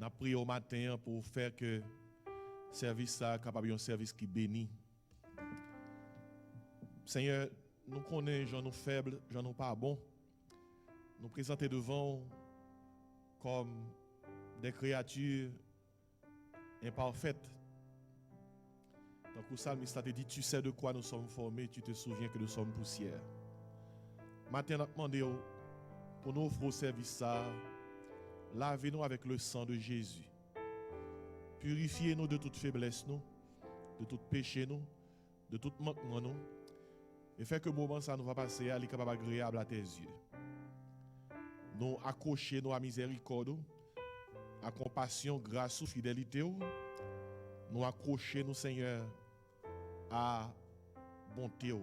Nous prions au matin pour faire que le service soit capable un service qui bénit. Seigneur, nous connaissons, gens nous faibles, gens nous pas bons. Nous présenter devant comme des créatures imparfaites. Donc, le psalmiste a dit, tu sais de quoi nous sommes formés, tu te souviens que nous sommes poussière. Maintenant, nous demandons pour nous offrir au service ça, lavez-nous avec le sang de Jésus. Purifiez-nous de toute faiblesse, nous, de tout péché, nous, de tout manquement, nous. Et fait que le moment ça nous va passer à l'écapable agréable à tes yeux. Nous accrocher nous à miséricorde, à compassion, grâce ou fidélité. Nous accrocher nous, Seigneur, à bonté.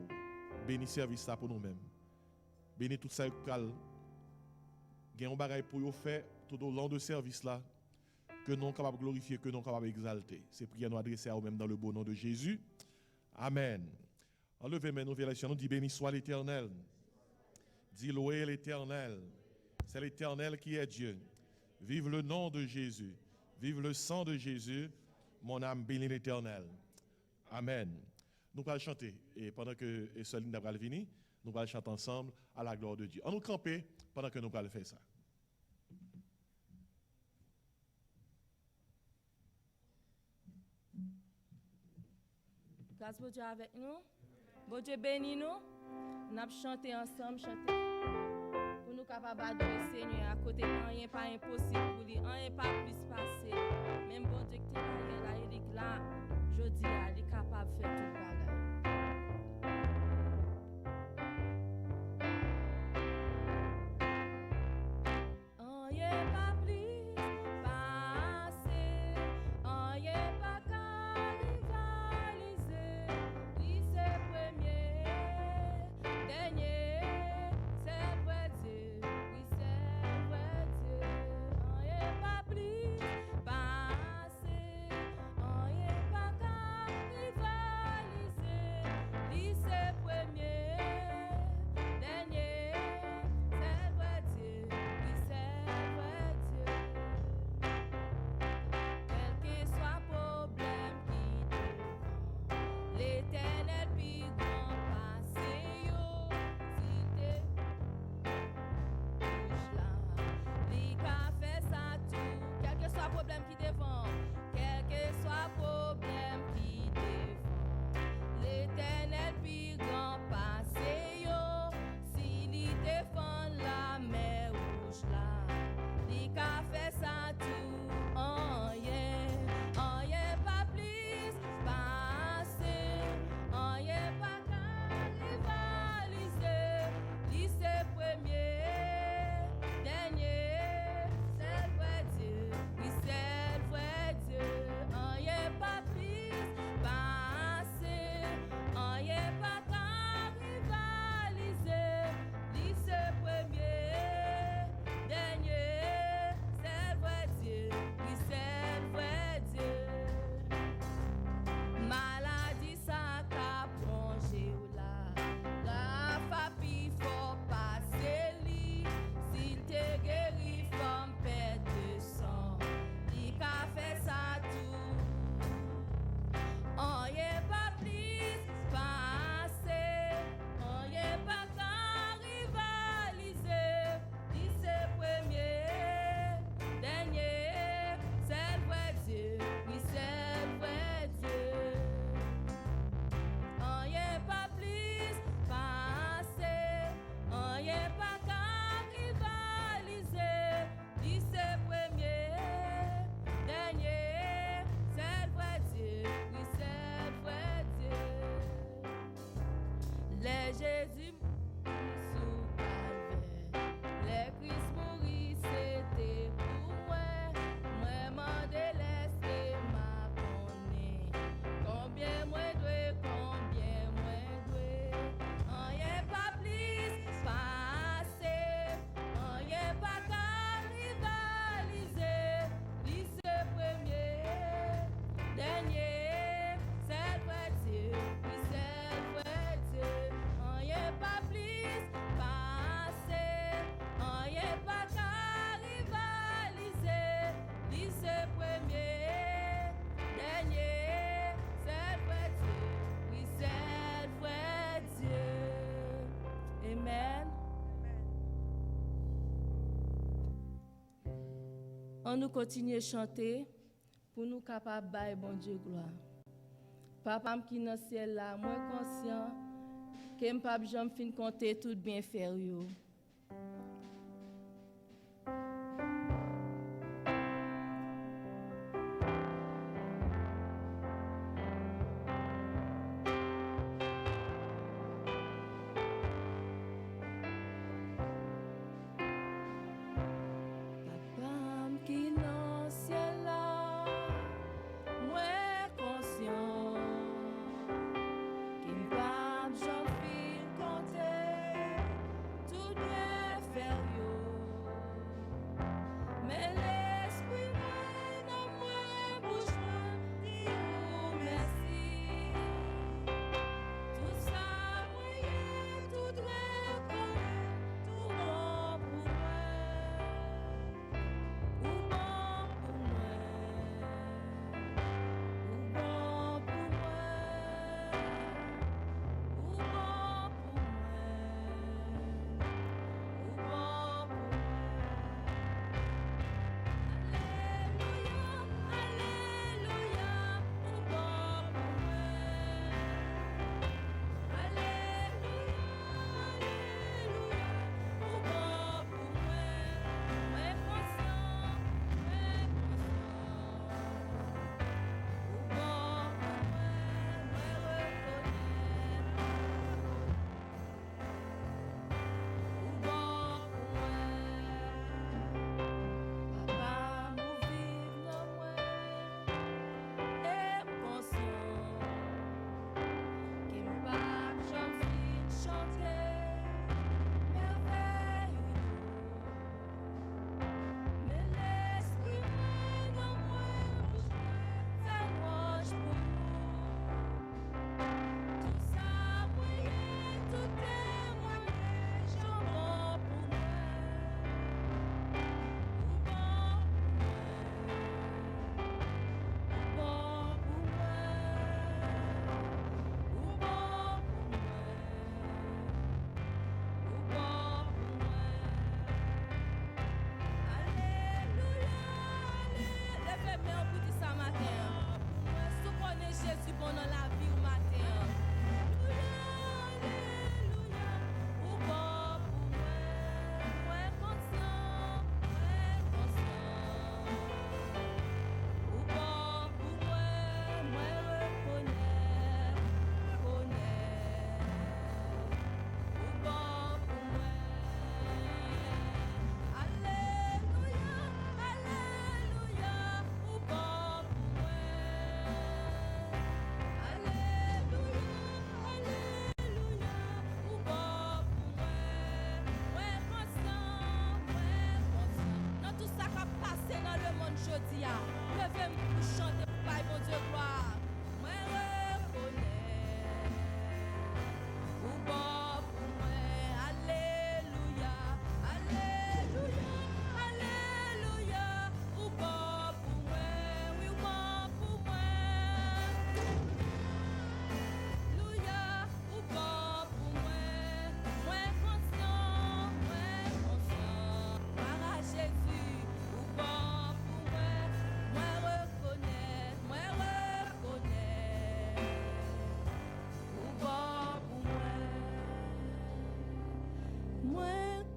Bénis service ça pour nous-mêmes. Bénis tout ça qui a un bagage pour nous faire tout au long de service là, que nous sommes capables de glorifier, que nous sommes capables d'exalter. C'est prière nous adresser à nous-mêmes dans le beau nom de Jésus. Amen. Enlevez mes nouvelles versions, nous dit béni soit l'Éternel. Dis loué l'Éternel. C'est l'Éternel qui est Dieu. Vive le nom de Jésus. Vive le sang de Jésus. Mon âme bénit l'Éternel. Amen. Nous allons chanter. Et pendant que Soline va venir, nous allons chanter ensemble à la gloire de Dieu. On nous camper pendant que nous allons faire ça. Grâce à Dieu avec nous. Bon Dieu bénis nous. Nous allons chanter ensemble, chanter. Pour nous capables d'adorer le Seigneur. À côté, rien pas impossible pour lui, rien pas plus passé. Même bon Dieu qui est là, il est là. Je dis, il est capable de faire tout le bagage. Passé, on y est pas qu'à rivaliser. On nous continue à chanter pour nous capables de bailler bon Dieu gloire. Papa qui dans le ciel là, moi conscient que je ne peux pas jamais compter tout bien faire yo.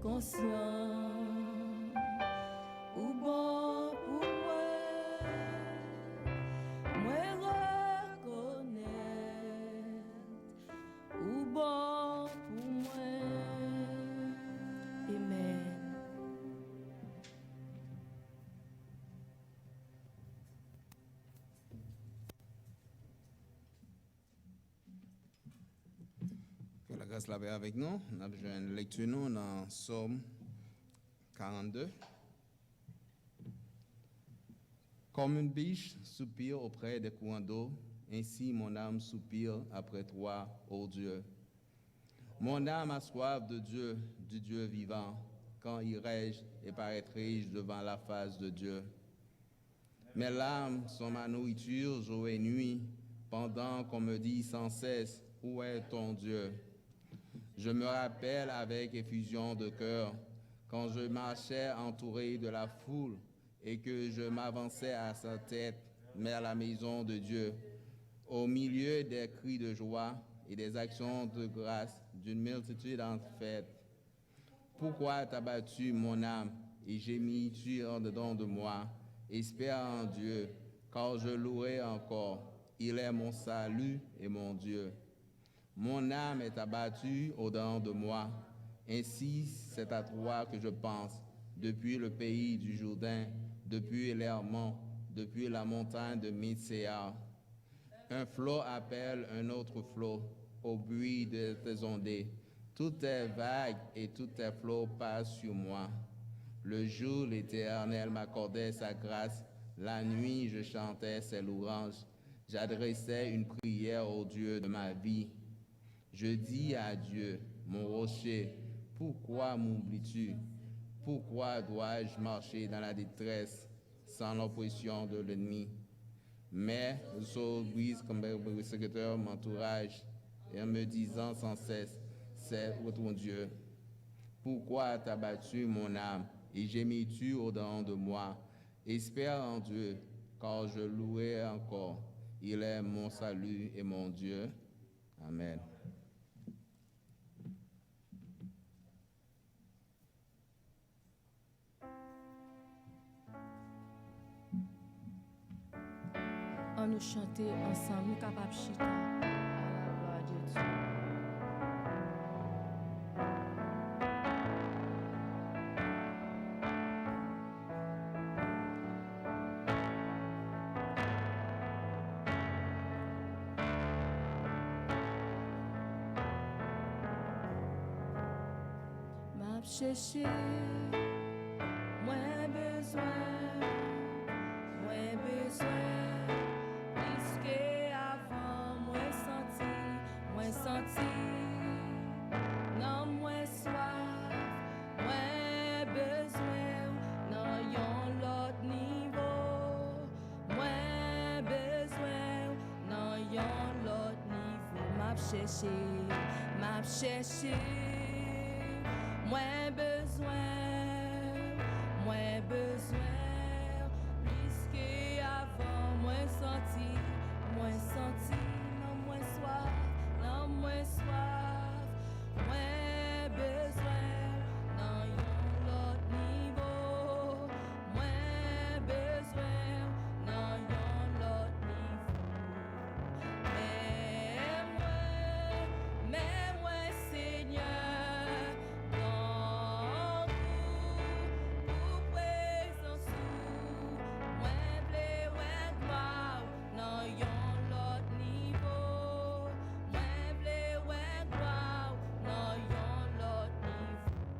Conscient ou bon pour moi reconnaître ou bon pour moi. Amen. Que la grâce la paix avec nous. Nous avons une lecture nous dans Psaume 42. Comme une biche soupire auprès des courants d'eau, ainsi mon âme soupire après toi, ô Dieu. Mon âme a soif de Dieu, du Dieu vivant, quand irai-je et paraîtrai-je devant la face de Dieu. Mes larmes sont ma nourriture jour et nuit, pendant qu'on me dit sans cesse, où est ton Dieu? Je me rappelle avec effusion de cœur, quand je marchais entouré de la foule et que je m'avançais à sa tête vers la maison de Dieu, au milieu des cris de joie et des actions de grâce d'une multitude en fête. Pourquoi t'as battu mon âme et gémis-tu en dedans de moi? Espère en Dieu, car je louerai encore. Il est mon salut et mon Dieu. Mon âme est abattue au-dedans de moi. Ainsi, c'est à toi que je pense, depuis le pays du Jourdain, depuis l'Hermon, depuis la montagne de Mitsea. Un flot appelle un autre flot au bruit de tes ondées. Toutes tes vagues et tous tes flots passent sur moi. Le jour, l'Éternel m'accordait sa grâce. La nuit, je chantais ses louanges. J'adressais une prière au Dieu de ma vie. Je dis à Dieu, mon rocher, pourquoi m'oublies-tu? Pourquoi dois-je marcher dans la détresse sans l'oppression de l'ennemi? Mais le sol brise comme un persécuteur m'entourage et en me disant sans cesse, c'est ton Dieu. Pourquoi t'as battu mon âme et gémis-tu au-dedans de moi? Espère en Dieu, car je louerai encore. Il est mon salut et mon Dieu. Amen. On nous chanter ensemble, nous capables de chanter à la gloire de Dieu. M'a cherché, moins besoin. Puisque avant, moins senti, non moins soif, moins besoin, non yon l'autre niveau, moins besoin, non yon l'autre niveau. M'a cherché, moins besoin, puisque avant, moins senti, non moins soif, moins besoin, non yon l'autre niveau, moins besoin, non yon l'autre niveau. Mais moi, Seigneur, dans pour présence, moi blé, ouais, gloire, non yon l'autre niveau, moi blé, ouais, gloire, non yon l'autre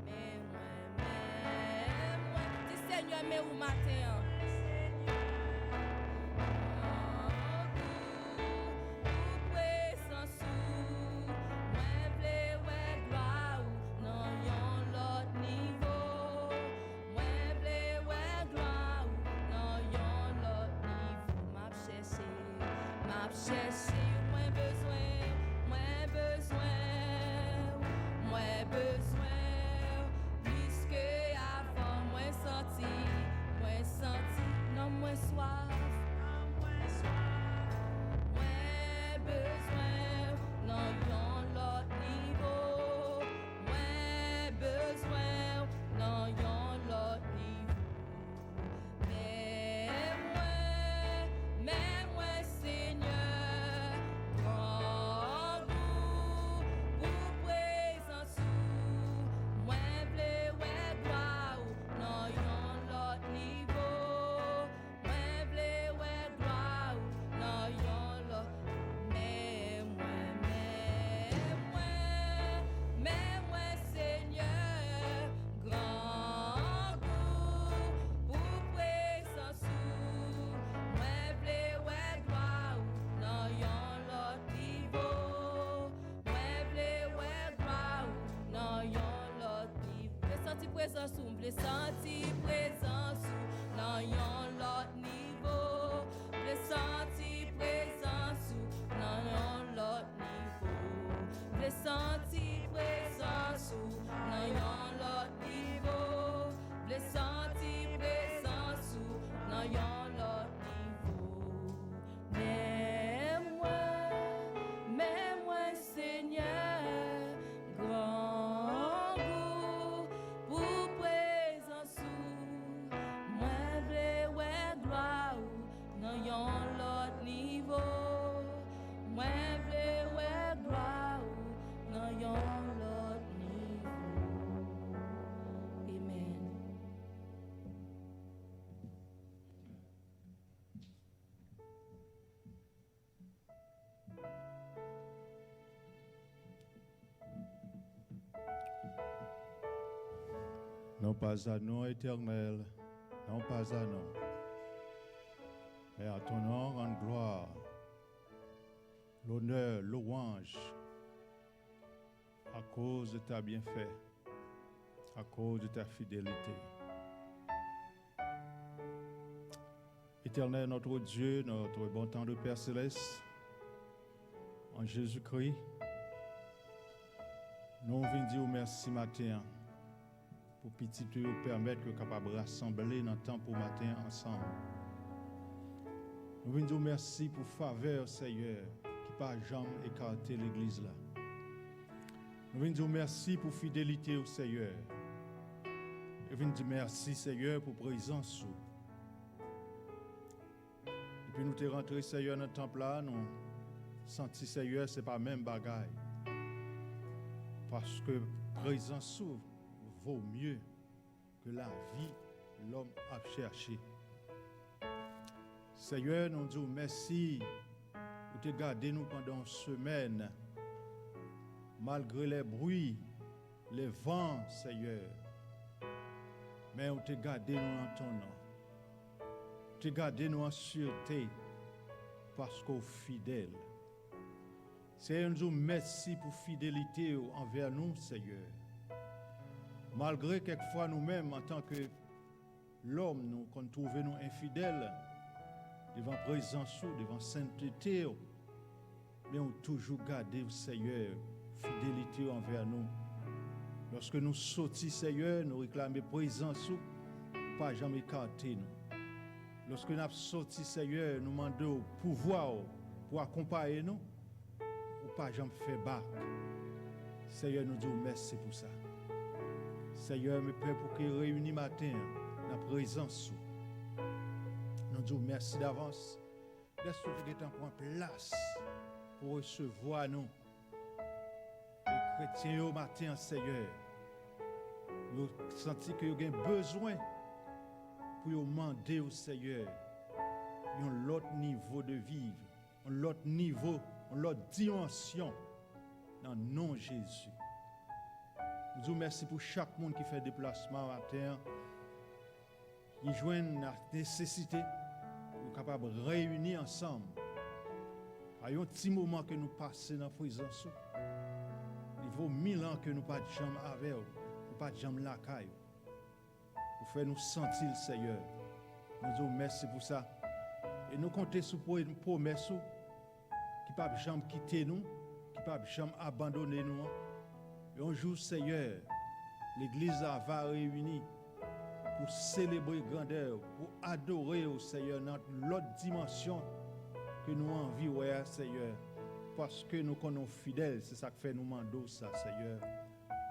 niveau. Mais moi, dis Seigneur, mais où matin? Vle senti présence nan yon lot niveau. Vle senti présence nan yon lot niveau. Vle senti présence nan yon lot niveau. Vle senti présence pas à nous, Éternel, non pas à nous, mais à ton nom rendre gloire, l'honneur, louange, à cause de ta bienfait, à cause de ta fidélité. Éternel, notre Dieu, notre bon temps de Père Céleste, en Jésus-Christ, nous venons dire merci matin pour petit nous permettre que nous capables de rassembler dans le temps pour matin ensemble. Nous venons dire merci pour faveur, Seigneur, qui pas jamais écarté l'Église là. Nous venons dire merci pour fidélité au Seigneur. Nous venons dire merci, Seigneur, pour présence. Depuis nous sommes rentrés, Seigneur, dans le temple là, nous senti, Seigneur, ce n'est pas même bagaille. Parce que présence vaut mieux que la vie l'homme a cherché. Seigneur, nous disons merci pour te garder nous pendant une semaine, malgré les bruits, les vents, Seigneur. Mais on te gardé nous en ton nom. Te gardé nous en sûreté parce qu'on est fidèle. Seigneur, nous disons merci pour fidélité envers nous, Seigneur. Malgré quelquefois nous-mêmes, en tant que l'homme, nous, qu'on trouve nous infidèles, devant présence, devant sainteté, mais on toujours gardé, Seigneur, fidélité envers nous. Lorsque nous sortis, Seigneur, nous réclamons présence, pas jamais écarter nous. Lorsque nous sortis, Seigneur, nous demandons pouvoir pour accompagner nous. Pas jamais fait bac. Seigneur, nous disons merci pour ça. Seigneur, me prie pour qu'il réunisse matin la présence. Nous disons merci d'avance. Laisse-nous prendre place pour recevoir nous. Les chrétiens au matin, Seigneur. Nous sentons que nous avons besoin pour demander au Seigneur un autre niveau de vivre, un autre niveau, l'autre dimension dans le nom de Jésus. Nous disons merci pour chaque monde qui fait déplacement matin, qui joignent la nécessité pour capable de réunir ensemble. À un petit moment que nous passons dans la présence, il vaut 1000 ans que nous pas de jambe avec eux, nous pas de jambe la caille. Pour faire nous sentir le Seigneur. Nous disons merci pour ça. Et nous comptons sur une promesse qui ne peut jamais quitter nous, qui ne peut jamais abandonner nous. Et un jour, Seigneur, l'Église va réunir pour célébrer grandeur, pour adorer au Seigneur dans l'autre dimension que nous envie, Seigneur. Parce que nous connaissons fidèles, c'est ça qui fait nous demander ça, Seigneur.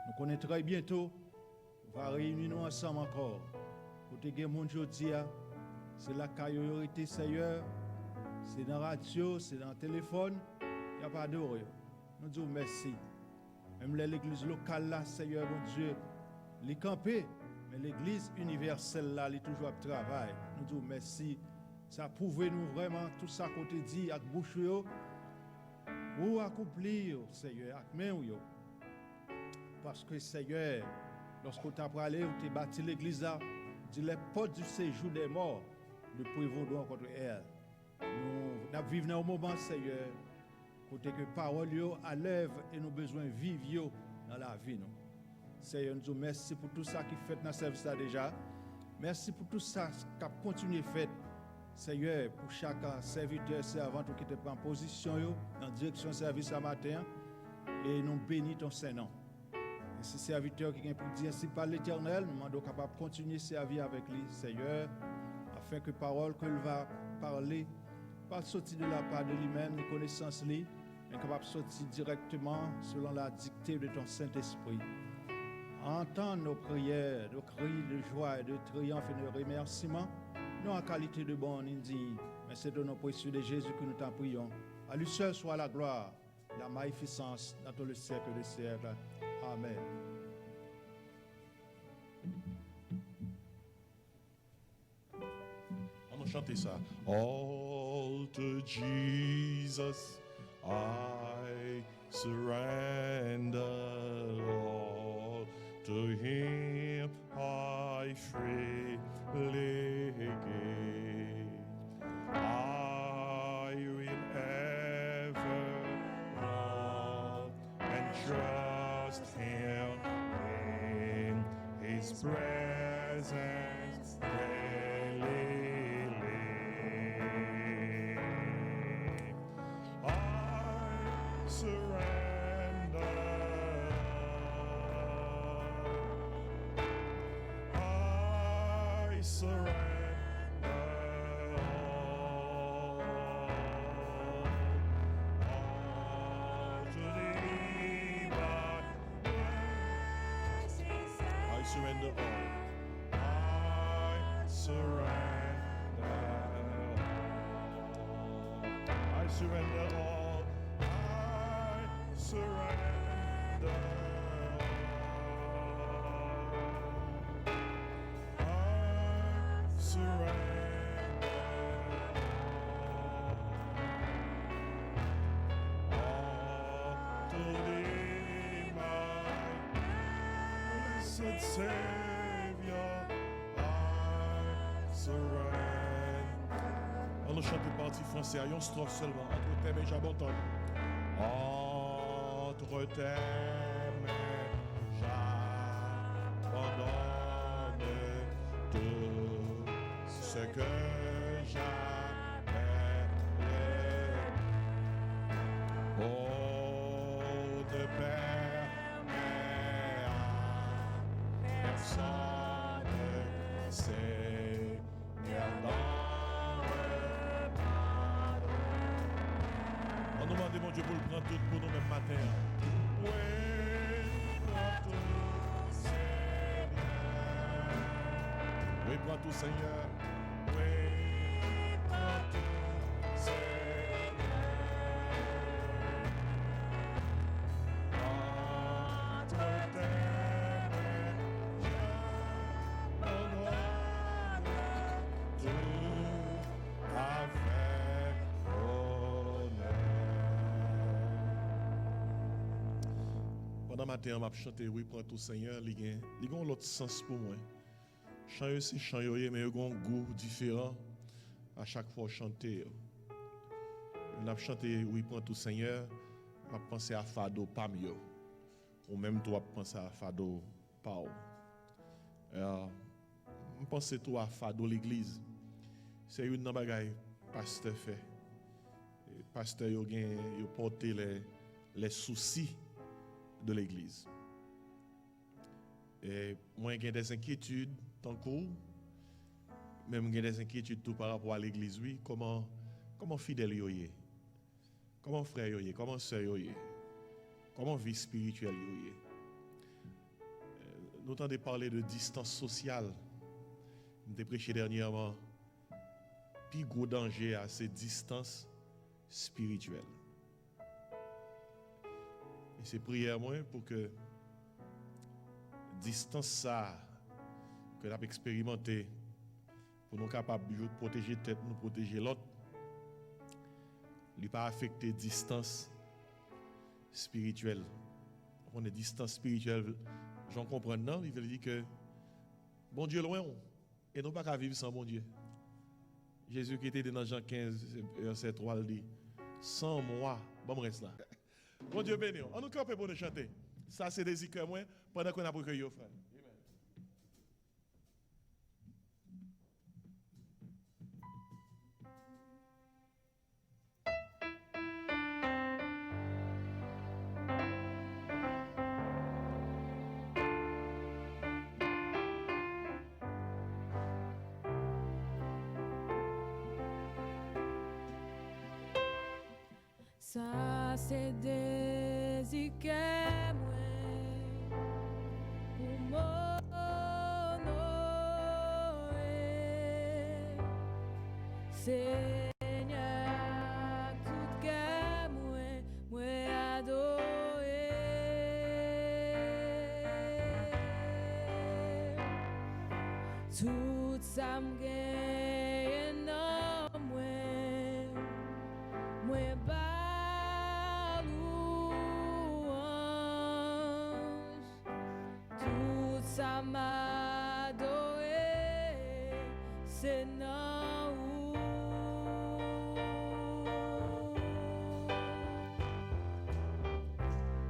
Nous connaissons très bientôt, on va réunir nous ensemble encore. Pour te dire, mon Dieu, c'est la priorité, Seigneur. C'est dans la radio, c'est dans le téléphone, il n'y a pas d'heure. Nous disons merci. Même l'église locale là, Seigneur, mon Dieu, les camper, mais l'église universelle là, elle est toujours à travail. Nous disons merci. Ça prouve nous vraiment tout ça qu'on te dit avec bouche ou accomplir, Seigneur, avec main. Parce que, Seigneur, lorsqu'on t'a parlé, on t'a bâti l'église là, dit les portes du séjour des morts ne prévaudront contre elle. Nous vivons dans un moment, Seigneur, côté que parole à l'œuvre et nos besoins vivent dans la vie. Nous. Seigneur, nous disons merci pour tout ça qui fait dans le service là déjà. Merci pour tout ça qui a continué fait. Seigneur, pour chaque serviteur, servant qui était en position dans la direction du service ce matin, et nous bénissons ton Saint-Nom. Et ces serviteurs qui ont pour dire ainsi par l'Éternel, nous demandons capable de continuer à servir avec lui, Seigneur, afin que parole qu'il va parler, pas sortir de la part de lui-même, de connaissance lui, mais capable de sortir directement selon la dictée de ton Saint-Esprit. Entends nos prières, nos cris de joie et de triomphe et de remerciement, non en qualité de bon indigne, mais c'est de nos précieux de Jésus que nous t'en prions. À lui seul soit la gloire, la magnificence dans tout le siècle des siècles. Amen. On va chanter ça. All to Jesus I surrender, all to Him I freely give. I will ever love and trust Him in His presence daily live. I surrender. I surrender all to Thee, my I surrender all. I surrender all. I surrender all. I surrender all. I surrender all to Thee, my blessed Savior. I surrender. On nous chante une partie française, une strophe seulement, entre thème et j'abandonne. Entre thème et j'abandonne tout ce que j'avais. Oh, de permets à personne, Seigneur, dans le pardon. On nous demande, mon Dieu, pour le prendre tout pour nous même matin. Oui, prends tout, Seigneur. Oui, prends tout, Seigneur. Oui, prends tout, Seigneur. Entre tes mains, j'abandonne tout avec honneur. Pendant matin, on m'a chanté, oui, prends tout, Seigneur. Il y a l'autre sens pour moi. Chant, c'est chant, mais il y a un goût différent à chaque fois chanter. On a chanté, oui, prends tout, Seigneur. On a pensé à Fado Pamio. Ou même toi, penser à Fado Pau. On pense tout à Fado l'Église. C'est une bagaille pasteur fait. Pasteur yo porté les soucis de l'Église. Et moi j'ai des inquiétudes tant que même j'ai des inquiétudes tout par rapport à l'Église, oui, comment fidèle yo yé, comment frère yo yé, comment sœur yo yé, comment vie spirituelle yo yé. Nous entendons parler de distance sociale. Nous avons prêché dernièrement. Puis gros danger à ces distances spirituelles. Et c'est prière moi pour que distance ça que nous avons expérimenté pour nous capables de protéger tête, nous protéger l'autre, ne pas affecter distance spirituelle. On est distance spirituelle, j'en comprends non, il veut dire que bon Dieu loin et nous pas qu'à vivre sans bon Dieu. Jésus qui était dans Jean 15 verset 3 il dit sans moi, bon reste là. Bon Dieu béni. On nous campe pour nous chanter. Ça c'est des cœurs moi pendant qu'on a recueilli au frère. Ça c'est des que moi pour m'honorer Seigneur tout que moi adorer tout ça me gagne non moi ça m'a adoré c'est non ou.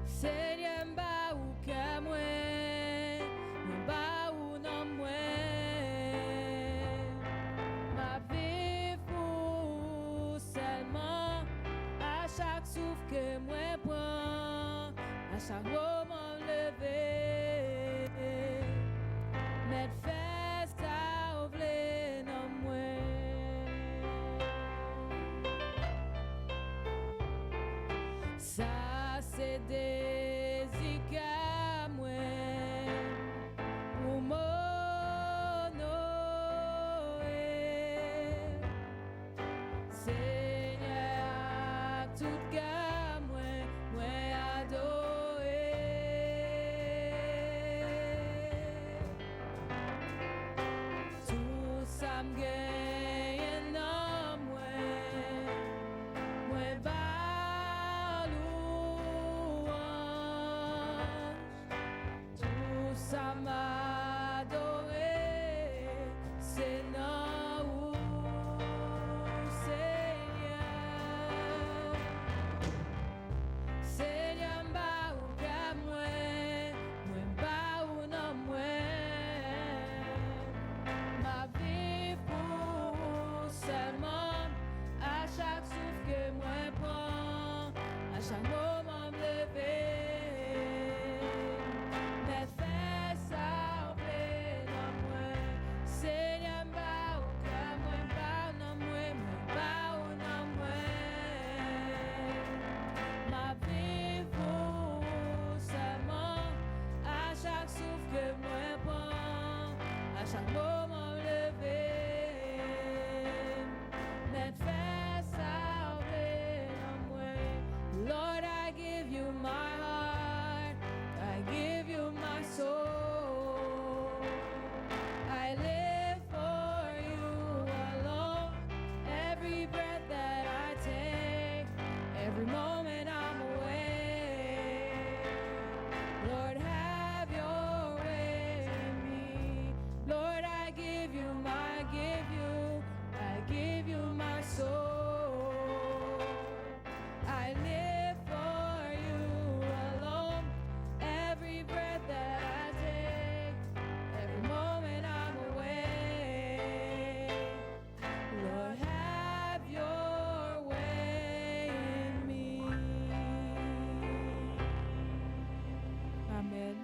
Seigneur m'a ou que moi ou non moi, ma vie pour seulement à chaque souffle que moi prends, à chaque moment levé, mettre fesse à ouvler non moi. Ça c'est des ika moi pour mon Noé. Seigneur tout cas moi adoré. Tout ça me gagne non moi ba louange. Tout ça m'a adoré, c'est non ou Seigneur. Seigneur m'a ou qu'à moi ba ou non moi, ma vie pour seulement à chaque souffle que moi prends, à chaque moment me lever, mes fesses à ouvrir dans moi. Seigneur m'a ou qu'à moi ba non moi ou non moi, ma vie pour seulement à chaque souffle que moi prends, à chaque moment me lever, mettre fesse à ouvrir dans moi. Lord, I give you my heart, I give you my soul. I live for you alone. Every breath that I take, every moment I'm awake. Lord, have your way in me. Lord, I give you my soul. I live for you alone. Every breath that I take, every moment I'm awake. Lord, have your way in me. Amen.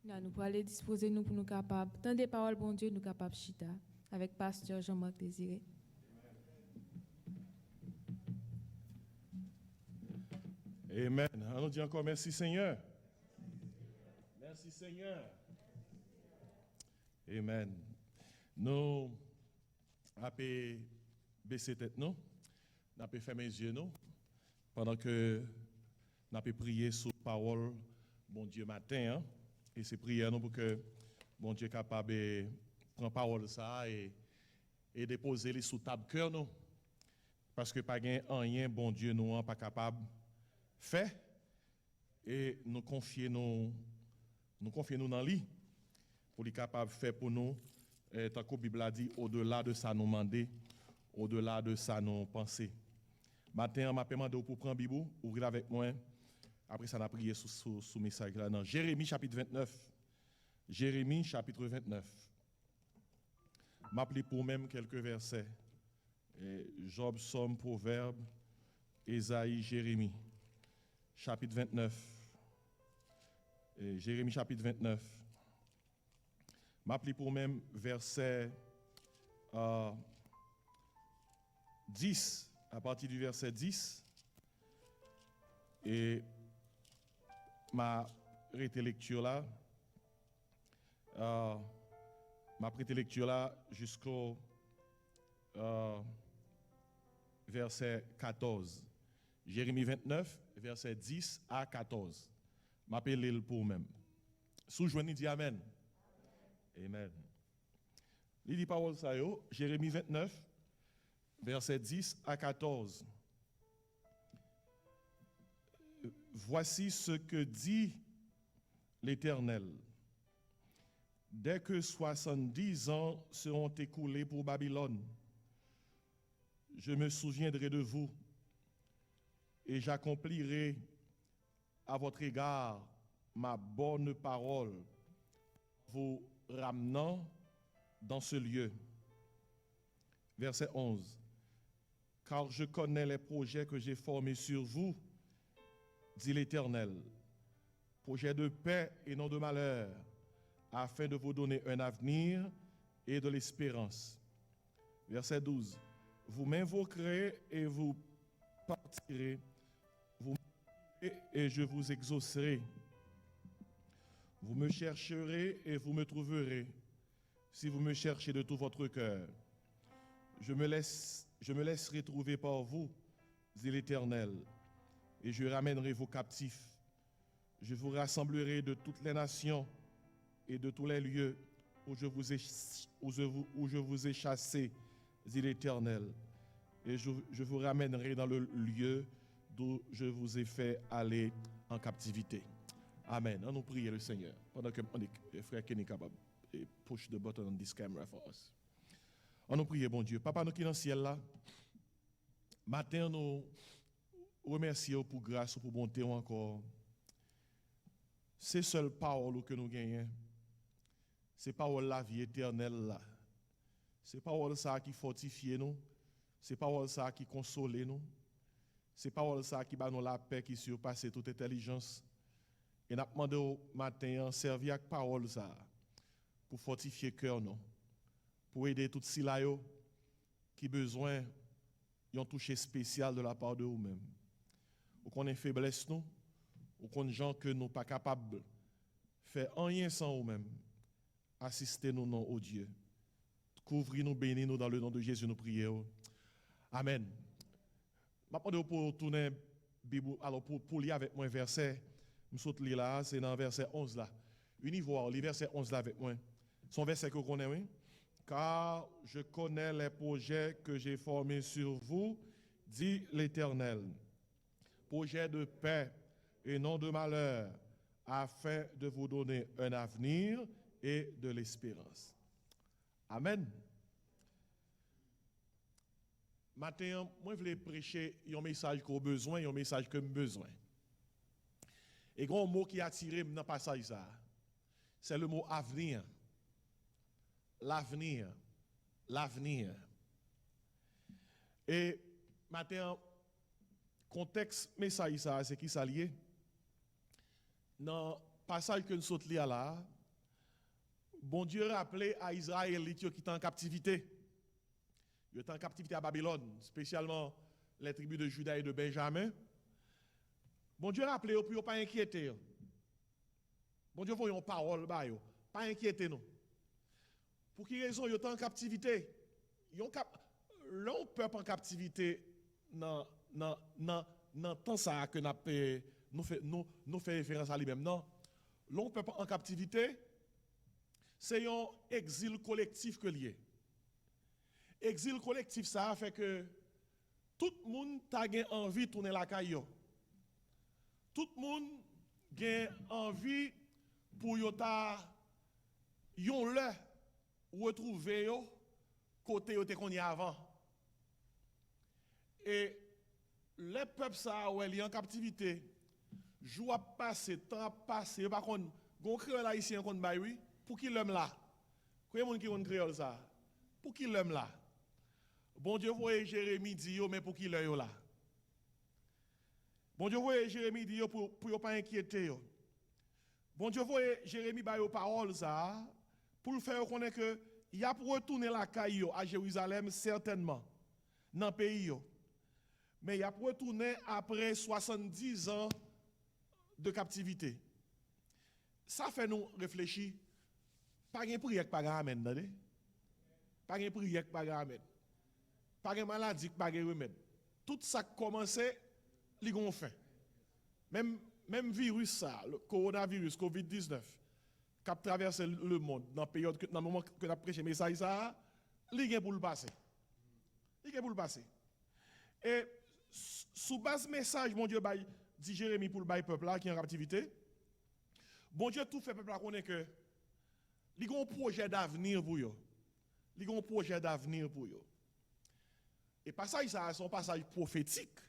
Là, nous pour aller disposer nous pour nous capables, tant des paroles, bon Dieu, nous capables chita avec pasteur Jean-Marc Désiré. Amen. Allons dire encore merci Seigneur. Merci Seigneur. Amen. Nous avons baissé tête nous, nous avons fermé les yeux nous, pendant que nous avons prié sur la parole, bon Dieu matin, hein? Et c'est prière nous pour que bon Dieu est capable de prendre parole ça et déposer les sous table cœur nous, parce que pas rien bon Dieu nous pas capable fait et nous confier nous dans lui pour lui capable faire pour nous tant que la Bible a dit au-delà de ça nous demander, au-delà de ça nous penser. Matin m'a demandé pour prendre Bible, ouvrir avec moi. Après ça on a prié sous message là dans Jérémie chapitre 29. Jérémie chapitre 29. M'appeler pour même quelques versets. Job, Somme, Proverbe, Ésaïe, Jérémie. Chapitre 29. Jérémie chapitre 29. M'appeler pour même verset 10, à partir du verset 10. Et ma lecture là, jusqu'au verset 14. Jérémie 29, verset 10 à 14. M'appelle pour même. Sous-joignez dit Amen. Amen. Il dit parole ça yo, Jérémie 29, verset 10 à 14. Voici ce que dit l'Éternel. dès que 70 ans seront écoulés pour Babylone, je me souviendrai de vous et j'accomplirai à votre égard ma bonne parole, vous ramenant dans ce lieu. Verset 11. Car je connais les projets que j'ai formés sur vous, dit l'Éternel, projets de paix et non de malheur, afin de vous donner un avenir et de l'espérance. Verset 12. Vous m'invoquerez et vous partirez, vous m'invoquerez et je vous exaucerai. Vous me chercherez et vous me trouverez, si vous me cherchez de tout votre cœur. Je me laisserai trouver par vous, dit l'Éternel, et je ramènerai vos captifs. Je vous rassemblerai de toutes les nations et de tous les lieux où je vous ai chassés, dit l'Éternel, et je vous ramènerai dans le lieu d'où je vous ai fait aller en captivité. Amen. On nous prie le Seigneur. Pendant que frère Kenny capable et push the button on this camera for us. On nous prie, bon Dieu. Papa, nous qui dans le ciel là, matin nous remercions pour grâce ou pour bonté encore. C'est seule parole que nous gagnons. C'est parole la vie éternelle là. C'est parole ça qui fortifie nous. C'est parole ça qui console nous. C'est parole ça qui bat nous la paix qui surpasse toute intelligence. Et nous demandé au matin servir avec parole ça pour fortifier cœur nous, pour aider tout ceux là qui besoin d'un toucher spécial de la part de vous-même. Ou qu'on ait faiblesse nous, ou qu'on ait gens que nous pas capables de faire rien sans vous-même. Assistez-nous non au Dieu. Couvrez-nous, bénis-nous dans le nom de Jésus, nous prions. Amen. Je vais demander pour tourner Bible, alors pour lire avec moi un verset. Je saute là, c'est dans le verset 11 là. Univore, le verset 11 là avec moi. Son verset que vous connaissez, oui? Car je connais les projets que j'ai formés sur vous, dit l'Éternel. Projets de paix et non de malheur, afin de vous donner un avenir et de l'espérance. Amen. Matin, moi, je voulais prêcher un message qu'on a besoin et un message que j'ai besoin. Et grand mot qui a attiré dans le passage, c'est le mot avenir. L'avenir. L'avenir. Et maintenant, contexte message, c'est qui ça lié? Dans le passage que nous sommes là, bon Dieu rappelait à Israël qui était en captivité. Il était en captivité à Babylone, spécialement les tribus de Juda et de Benjamin. Bon Dieu rappelait pour ne pas inquiéter. Bon Dieu voyons parole, pas inquiéter nous. Pour quelle raison ils étaient en captivité? L'on peuple en captivité dans temps ça que nous fait référence à lui-même. Non, l'on peuple en captivité, c'est un exil collectif que lié. Exil collectif ça fait que tout le monde a envie de tourner la caille. Tout le monde a envie pour yon le retrouver yo côté yo te qu'on y avant. Et les peuples ça ouais li en captivité, jour a passé, temps a passé, par contre gon créole haïtien kon bay oui, pour qui l'homme là? Combien monde qui kon créole ça? Pour qui l'homme là? Bon Dieu voyez Jérémie dit yo mais pour qui l'homme là? Bon Dieu voyez Jérémie dit yo pour pas inquiéter yo. Bon Dieu voyez Jérémie ba yo parole ça pour le faire connaître que il a pour retourner la caille à Jérusalem certainement dans le pays. Mais il a pour retourner après 70 ans de captivité. Ça fait nous réfléchir. Pas de prière, pas de amen. Pas de prière, pas de amen. Pas de maladie, pas de remède. Tout ça commençait, il y a fin. Même virus, ça, le coronavirus, COVID-19, qui a traversé le monde dans le moment que nous avons prêché le message, il y a pour le passer. Il y a pour le passer. Et sous base message, mon Dieu, dit Jérémie pour le peuple là qui est en captivité. Bon Dieu, tout fait peuple là connaît que Il y a un projet d'avenir pour eux. Il y a un projet d'avenir pour eux. Et passage ça, c'est un passage prophétique.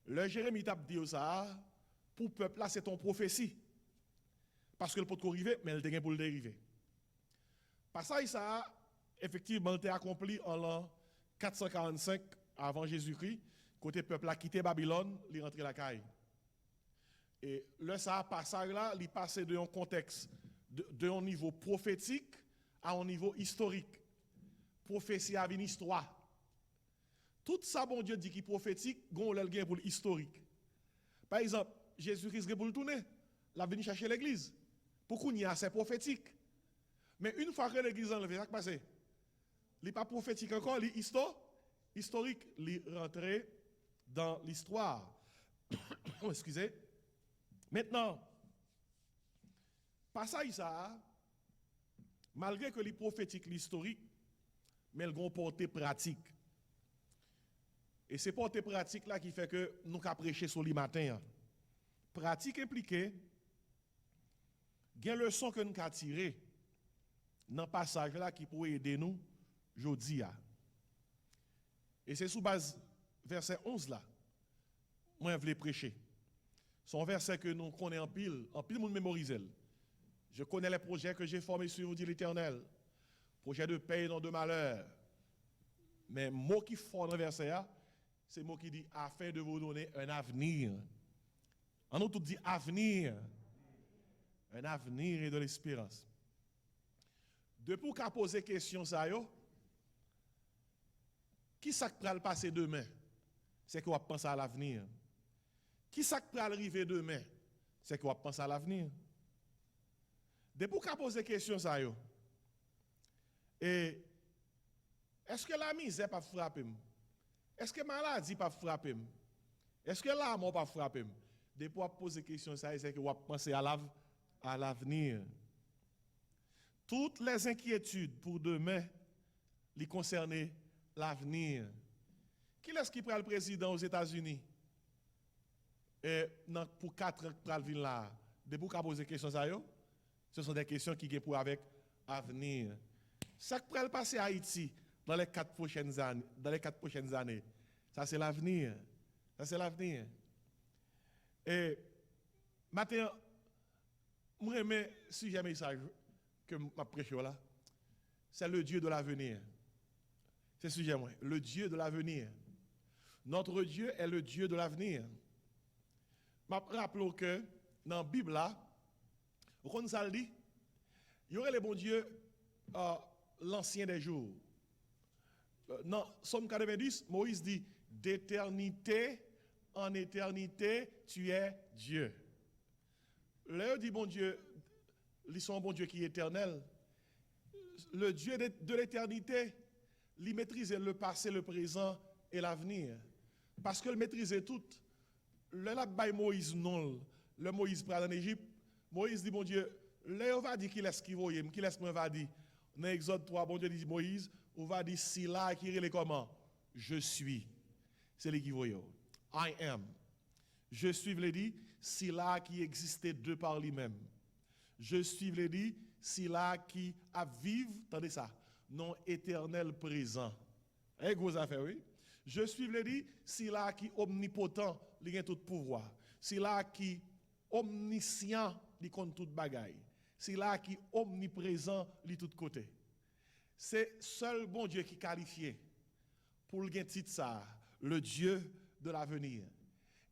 Le Jérémie t'a dit ça, pour le peuple là, c'est ton prophétie. Parce que le peut arriver, mais elle est pour le dériver. Passage ça, effectivement, il été accompli en l'an 445 avant Jésus-Christ, côté peuple a quitté Babylone, il est rentré la caille. Et le ça passage là, il passé de un contexte de un niveau prophétique à un niveau historique. Prophétie à une histoire. Tout ça, bon Dieu dit qui est prophétique, gon l'el gen pour l'historique. Par exemple, Jésus-Christ pour le tourner, il a venu chercher l'église. Pourquoi il y a c'est prophétique. Mais une fois que l'église enlevée, ça qui passe. Il n'est pas prophétique encore, il est historique, il est rentré dans l'histoire. Excusez. Maintenant, passage ça, malgré que les prophétiques, l'historique, mais elles ont porté pratique. Et c'est porté pratique là qui fait que nous avons prêché sur le matin. Pratique impliquée, il y a une leçon que nous avons tirée dans le passage là qui pourrait aider nous aujourd'hui. Et c'est sous base verset 11 là, moi je voulais prêcher. C'est un verset que nous connaissons en pile monde mémorise. Je connais les projets que j'ai formés sur vous, dit l'Éternel. Projet de paix et non de malheur. Mais mot qui fort dans le verset là, c'est mot qui dit afin de vous donner un avenir. En nous tout dit avenir. Un avenir et de l'espérance. Depuis qu'on a posé question ça yo, qui ça qui va le passer demain? C'est qu'on va penser à l'avenir. Qui ça qui va arriver demain? C'est qu'on va penser à l'avenir. Depuis qu'on a posé question ça yo, et est-ce que la misère pas frapper? Est-ce que la maladie pas frapper? Est-ce que la mort pas frapper? Depuis qu'on a posé question ça, c'est qu'on va penser à l'avenir. Toutes les inquiétudes pour demain, les concerner l'avenir. Qui est-ce qui prend le président aux États-Unis? Pour 4 ans pour venir là. Depuis qu'on a posé question ça, ce sont des questions qui sont pour avec l'avenir. Ça qui prend passer à Haïti dans les 4 prochaines années, ça c'est l'avenir. Ça c'est l'avenir. Et maintenant, moi j'aime sujet message que m'a prêché là. C'est le Dieu de l'avenir. C'est le sujet moi, le Dieu de l'avenir. Notre Dieu est le Dieu de l'avenir. Rappelons que dans la Bible là, on dit, il y aurait le bon Dieu l'ancien des jours. Dans Somme 90, Moïse dit d'éternité en éternité, tu es Dieu. Là, dit bon Dieu, ils sont un bon Dieu qui est éternel. Le Dieu de l'éternité, il maîtrise le passé, le présent et l'avenir. Parce qu'il maîtrisait tout. Le là Moïse non, le Moïse prend en Égypte, Moïse dit bon Dieu, là on va dire qu'il est ce qu'il voyait, qu'il est ce qu'on va dire. Dans Exode 3, bon Dieu dit Moïse, on va dire si là qui est comment? Je suis. C'est lui qui voyait. I am. Je suis, veut dire, si là qui existait de par lui-même. Je suis, veut dire, si là qui a vivre, attendez ça, non éternel présent. Eh, gros affaire, oui. Je suis, veut dire, si là qui omnipotent, il a tout pouvoir. Si là qui omniscient, il compte toute bagaille. Si là qui omniprésent, il tout côté. C'est seul bon Dieu qui est qualifié pour le titre ça, le Dieu de l'avenir.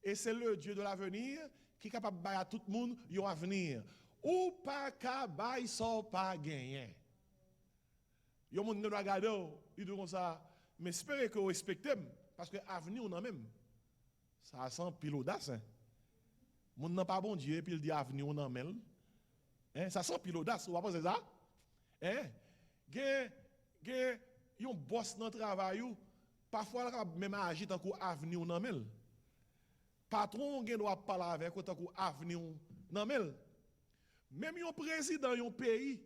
Et c'est le Dieu de l'avenir qui est capable de bailler à tout le monde un avenir. Ou pas qu'à bailler sans pas gagner. Il y a des gens qui nous regardent, ils disent comme ça, mais espérez que vous respectez, parce que l'avenir, on a même. Ça sent pile audace. Mon n'a pas bon Dieu, puis il dit avenir, on a même. Ça sent pile audace, vous va penser ça? Il y a un boss dans le travail, parfois, il même agit tant qu'avenir, on a même. Patron, il doit parler avec tant qu'avenir, on a même. Même un président d'un pays,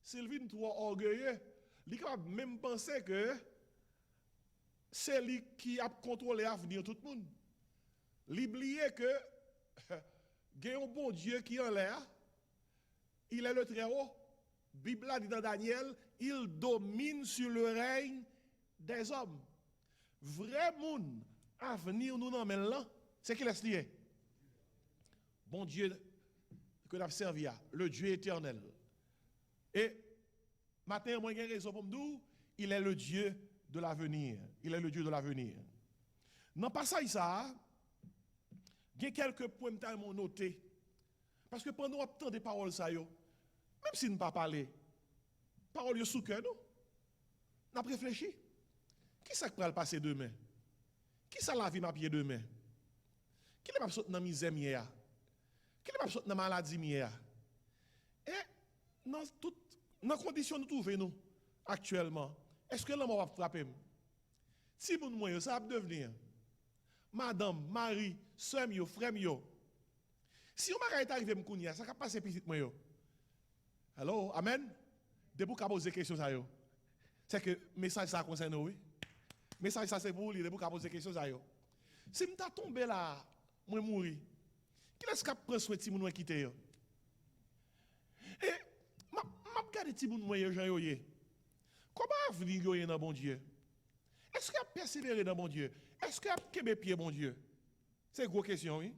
s'il vient trop orgueilleux, il peut même penser que c'est lui qui a contrôlé l'avenir de tout le monde. L'oublier que il y a un bon Dieu qui est en l'air, il est le très haut. Bible dit dans Daniel, il domine sur le règne des hommes. Vrai monde à venir nous dans là, c'est qui laisse lié. Bon Dieu que nous avons servi, le Dieu éternel. Et matin, moi, j'ai raison pour me dire, il est le Dieu de l'avenir. Il est le Dieu de l'avenir. Dans le passage, ça, il y a quelques points que je noté. Parce que pendant qu'on entend des paroles, ça, même si nous ne parlons pas, paroles sous cœur, nous avons réfléchi. Qui ça qui va le passer demain? Qui ça la vie m'a pied demain? Qui est sorti dans la misère hier? Qui est sorti dans la maladie hier? Et dans les conditions que nous trouvons nous, actuellement, est-ce que l'homme va frapper? Si vous ne ça va devenir madame, mari, soeur, frère, si on est arrivé à me ça va passer petit moi. Hello, amen. Debout qu'à poser question ça yo. C'est que message ça concerne nous, oui. Message ça c'est pour lui, debout qu'à poser question ça yo. Si me t'a tombé là, moi mourir. Qui est-ce qui prend soin de ti moun quitter yo? Et m'a regarder ti moun moi Jean yo. Comment avenir yo dans bon Dieu? Est-ce qu'il a persévéré dans bon Dieu? Est-ce qu'il a kebe pied bon Dieu? C'est une grosse question, oui.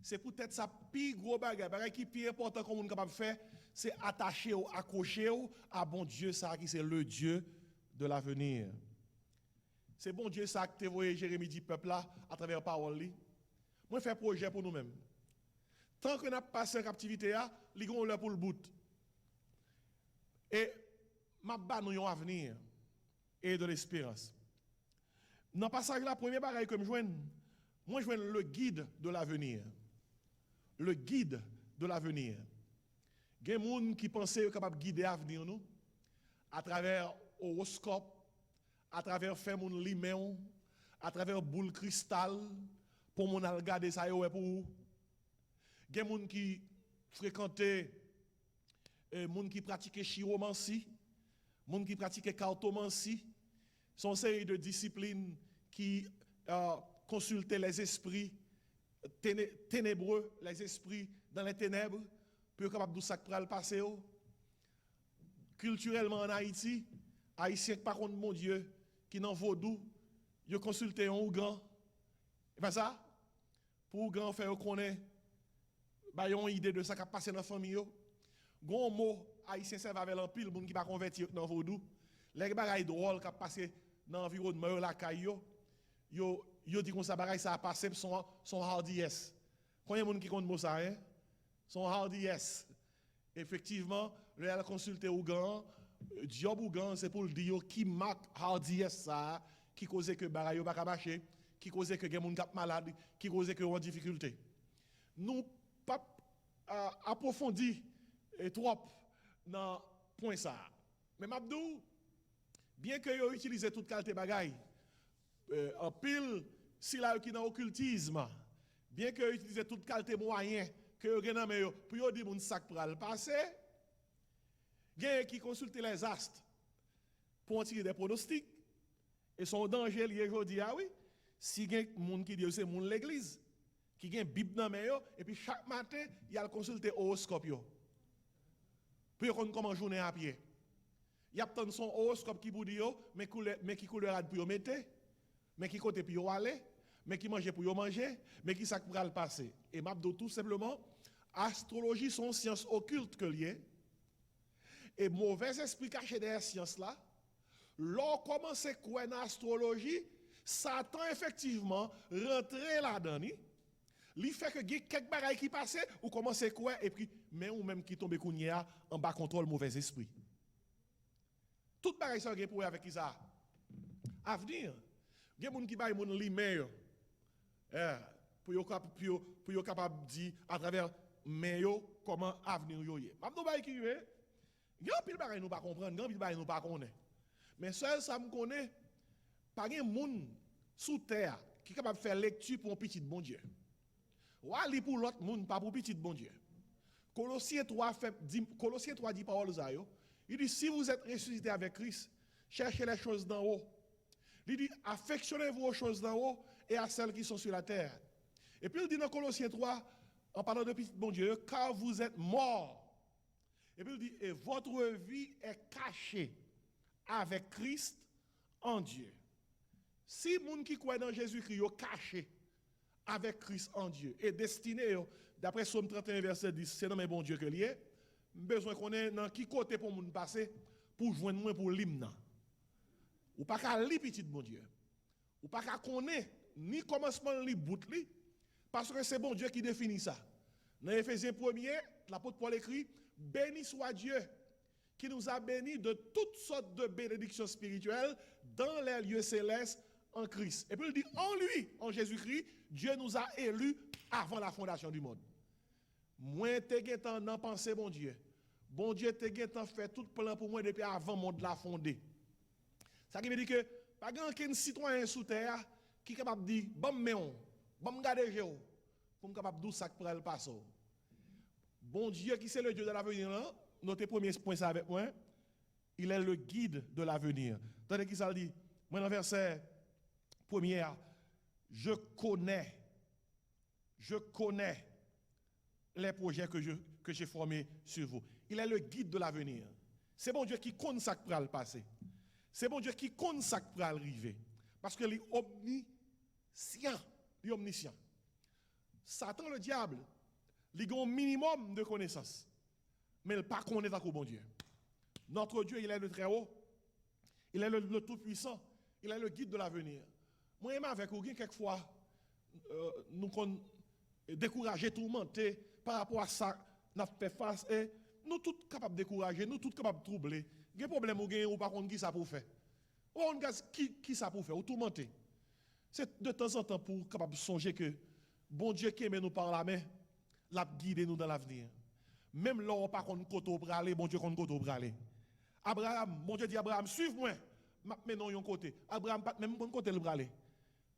C'est peut-être ça plus gros bagage qui est plus important qu'on est capable de faire, c'est attacher ou accrocher à bon Dieu ça qui c'est le Dieu de l'avenir. C'est bon Dieu ça que tu vois Jérémie dit peuple là à travers la parole li. Moi faire projet pour nous-mêmes. Tant que n'a passé en captivité là, li gon là pour le bout. Et m'a ba nous un avenir et de l'espérance. Dans le passage là, premier bagage que moi je joins le guide de l'avenir. Le guide de l'avenir. Il y a des gens qui pensent qu'ils sont capables de guider l'avenir nous à travers horoscope, à travers faire mon limon, à travers boule cristal pour mon regarder ça pour vous. Il y a des gens qui fréquentaient gens qui pratiquaient chiromancie, gens qui pratiquaient cartomancie, sont une série de disciplines qui consultaient les esprits ténébreux, les esprits dans les ténèbres, pour être capable de ça qui le passer. Culturellement en Haïti, Haïtiens par contre mon Dieu, qui n'en vaudou, ils consulté un Ougan. Et pas ça? Pour Ougan faire connaître, bah ils ont une idée de ça qui a passé dans la famille. Gon mot Haïtien servent avec l'empile, moun qui pas converti dans vaudou. Les bagailles drôles qui a passé dans l'environnement la caillou. Yo dit qu'on ça bagaille ça a passé son hardiesse. Combien de monde qui compte mot ça hein? Son hardiesse. Effectivement, le a consulté Ougan, job Ougan c'est pour le dire qui marque hardiesse ça, qui cause que bagaille yo pas marcher, qui cause que gen moun k'ap malade, qui cause que en difficulté. Nous pas approfondi trop dans point ça. Mais m'abdou bien que yo utilise toute qualité bagaille en pile si là qui dans occultisme bien que yo utilise toute qualité moyen que yo gen nan men yo pour yo di moun sak pral passer gen qui consulte les astres pour en tirer des pronostics et son danger lié jodi ah oui si gen moun qui dit c'est moun l'église qui gen bible nan men yo et puis chaque matin il a consulter horoscope yo pour yo comment journée à pied il y a tant son horoscope qui vous dit mais qui couleur pour yo mettre mais qui côté pour yo aller mais qui manger pour yo manger mais qui ça pour le passer et m'abdo tout simplement astrologie sont sciences occultes que lié et mauvais esprit caché derrière science là l'on commence quoi dans astrologie Satan effectivement rentrer là-dedans li fait que quelques bagailles qui passaient ou commence quoi et puis mais ou même qui tombe kounya en bas contrôle mauvais esprit tout bagaille ça gen pour avec ça avenir gen moun qui bay moun li meilleur pour yo capable dire à travers mais yo comment avenir yo yé m'am nou bay ki yé gen pile bagay nous pas comprendre gen pile bagay nous pas connaît mais seul ça me connaît pas gen moun sous terre qui capable faire lecture pour un petit bon Dieu ou ali pour l'autre moun pas pour petit bon Dieu Colossiens 3 dit parole ça yo il dit si vous êtes ressuscité avec Christ cherchez les choses d'en haut il dit affectionnez-vous aux choses d'en haut et à celles qui sont sur la terre. Et puis il dit dans Colossiens 3, en parlant de petit bon Dieu, car vous êtes morts Et puis il dit, et votre vie est cachée avec Christ en Dieu. Si moun qui croit dans Jésus-Christ est caché avec Christ en Dieu et destiné, d'après Somme 31 verset 10, c'est dans mes bon Dieu que lié, besoin qu'on ait dans qui côté pour moun passer pour joindre moi pour l'hymne. Ou pas qu'à li petit bon Dieu. Ou pas qu'à connaître ni commencement ni bout li parce que c'est bon Dieu qui définit ça. Dans Éphésiens 1er, l'apôtre Paul écrit, béni soit Dieu qui nous a bénis de toutes sortes de bénédictions spirituelles dans les lieux célestes en Christ. Et puis il dit, en lui, en Jésus-Christ, Dieu nous a élus avant la fondation du monde. Moi, t'es temps d'en penser, bon Dieu. Bon Dieu, t'es temps fait tout plan pour moi depuis avant le monde la fondé. Ça qui veut dire que, pas aucun citoyen sous terre qui est capable de dire, bon, mais on, bon, garder Géo, pour me capable de dire ça pour le passer. Bon Dieu, qui c'est le Dieu de l'avenir, notez premier point ça avec moi, il est le guide de l'avenir. Tandis qu'il ça dit, moi dans le verset premier, je connais les projets que j'ai formés sur vous. Il est le guide de l'avenir. C'est bon Dieu qui connaît ça qui va le passer. C'est bon Dieu qui connaît ça qui va arriver. Parce que il est omniscient. Il est omniscient. Satan, le diable, il a un minimum de connaissances. Mais il ne connaît pas bon Dieu. Notre Dieu, il est le très haut. Il est le tout-puissant. Il est le guide de l'avenir. Moi, j'aime avec vous, quelquefois, nous décourager, tourmenter par rapport à ça, nous fait face et nous tous capables de décourager, nous tous capables de troubler. Il y a un problème ou par contre qui ça pour faire. Ou on qui ça pour faire, ou tourmenter. C'est de temps en temps pour capable songer que bon Dieu qui aime nous par la main, l'a guider nous dans l'avenir. Même là, on pas contre côté pour aller, bon Dieu contre côté pour aller. Abraham, bon Dieu dit Abraham, suive-moi. Maintenant yon côté. Abraham pas même bon côté le aller.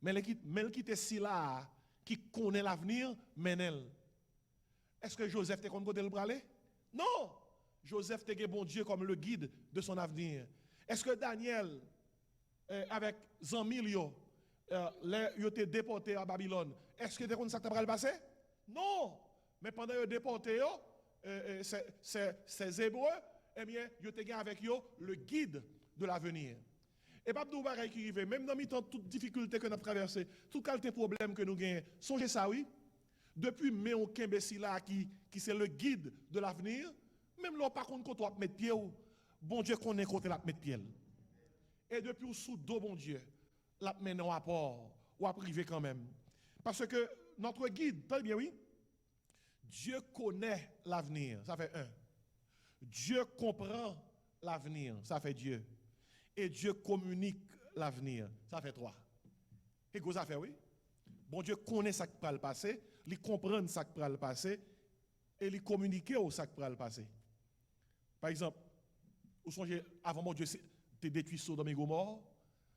Mais elle quitte si là qui connaît l'avenir, menel. Est-ce que Joseph te contre côté le aller? Non. Joseph te bon Dieu comme le guide de son avenir. Est-ce que Daniel avec Zamilio il était déporté à Babylone, est-ce que tu as ça qui va passer? Non. Mais pendant qu'ils déporté ces Hébreux, eh bien, ils étaient avec eux le guide de l'avenir. Et pas de bagaille qui arrive, même dans toute difficulté que nous avons traversée, tout qualité problème que nous gagnons, songez ça, oui. Depuis Méon Kembesi là, qui c'est le guide de l'avenir, même là, par contre, quand on va mettre pied, bon Dieu connaît côté la mettre pied. Et depuis sous dos, bon Dieu, la mène en rapport, ou à privé quand même. Parce que notre guide, très bien, oui, Dieu connaît l'avenir, ça fait un. Dieu comprend l'avenir, ça fait Dieu. Et Dieu communique l'avenir, ça fait 3. Et quoi ça fait, oui? Bon Dieu connaît ça qui va le passer, il comprend ça qui va le passer, et il communique au ça qui va le passer. Par exemple, vous songez, avant mon Dieu te détruit Sodome et Gomorrhe,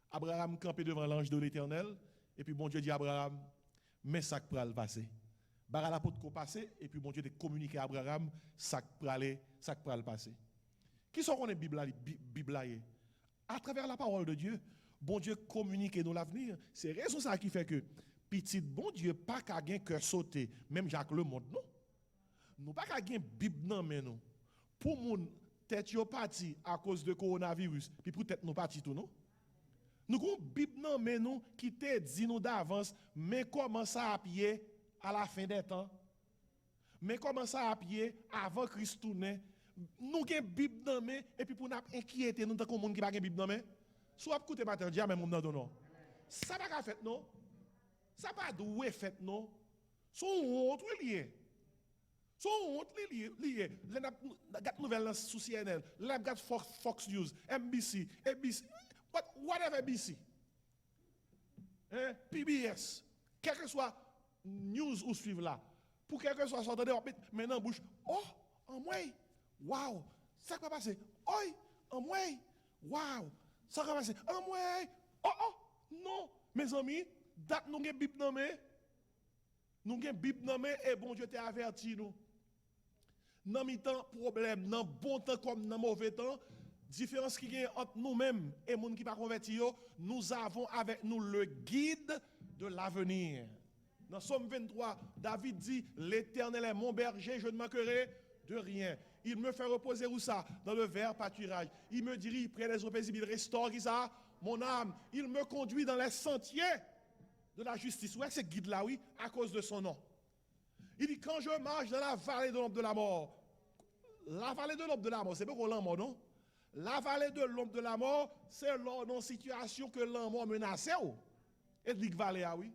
Abraham campé devant l'ange de l'Éternel, et puis bon Dieu dit à Abraham, mais ça qui va le passer. Bara la porte qu'on passer, et puis bon Dieu te communique à Abraham, ça qui va le passer. Qui sont qu'on est Bible? À travers la parole de Dieu, bon Dieu communique nous l'avenir. C'est raison ça qui fait que petit bon Dieu pas qu'à gain cœur sauter, même Jacques le monde non. Nous pas qu'à gain Bible non mais nous. Pour moun tête yo parti à cause de coronavirus, puis pour tête nous parti tout non. Nous avons Bible non mais nous qui te dit nous d'avance mais comment ça à pied à la fin des temps. Mais comment ça à pied avant Christ tourner. Nous avons Bible dans main et puis pour nous inquiéter nous tant que monde qui pas Bible dans main. Soit écouter matin dia même dans non. Ça pas fait non. Ça pas doué fait non. Son honte lié. Son honte lié. Les nouvelles sur CNN, les Fox News, NBC, ABC, whatever ABC. PBS, quel que soit news ou suivre là. Pour quel que soit sorte de maintenant bouche. Oh, en moi. Wow, ça va passer. Oi, en moi. Wow, ça va passer. En moi. Oh, non, mes amis, date nous avons Bible dans main. Nous avons Bible dans main et bon Dieu t'a averti nous. Dans mi-temps problème, dans bon temps comme dans mauvais temps, différence qui est entre nous-mêmes et les gens qui ne sont pas convertis, nous avons avec nous le guide de l'avenir. Dans Somme 23, David dit, l'Éternel est mon berger, je ne manquerai de rien. Il me fait reposer où ça? Dans le vert pâturage. Il me dirige près des eaux paisibles. Il restaure qui ça? Mon âme. Il me conduit dans les sentiers de la justice. Ouais, c'est guide là, oui, à cause de son nom. Il dit, quand je marche dans la vallée de l'ombre de la mort, la vallée de l'ombre de la mort, c'est pas qu'on l'en mort, non? La vallée de l'ombre de la mort, c'est dans situation que l'en mort menaçait. Et dit vallée, ah oui.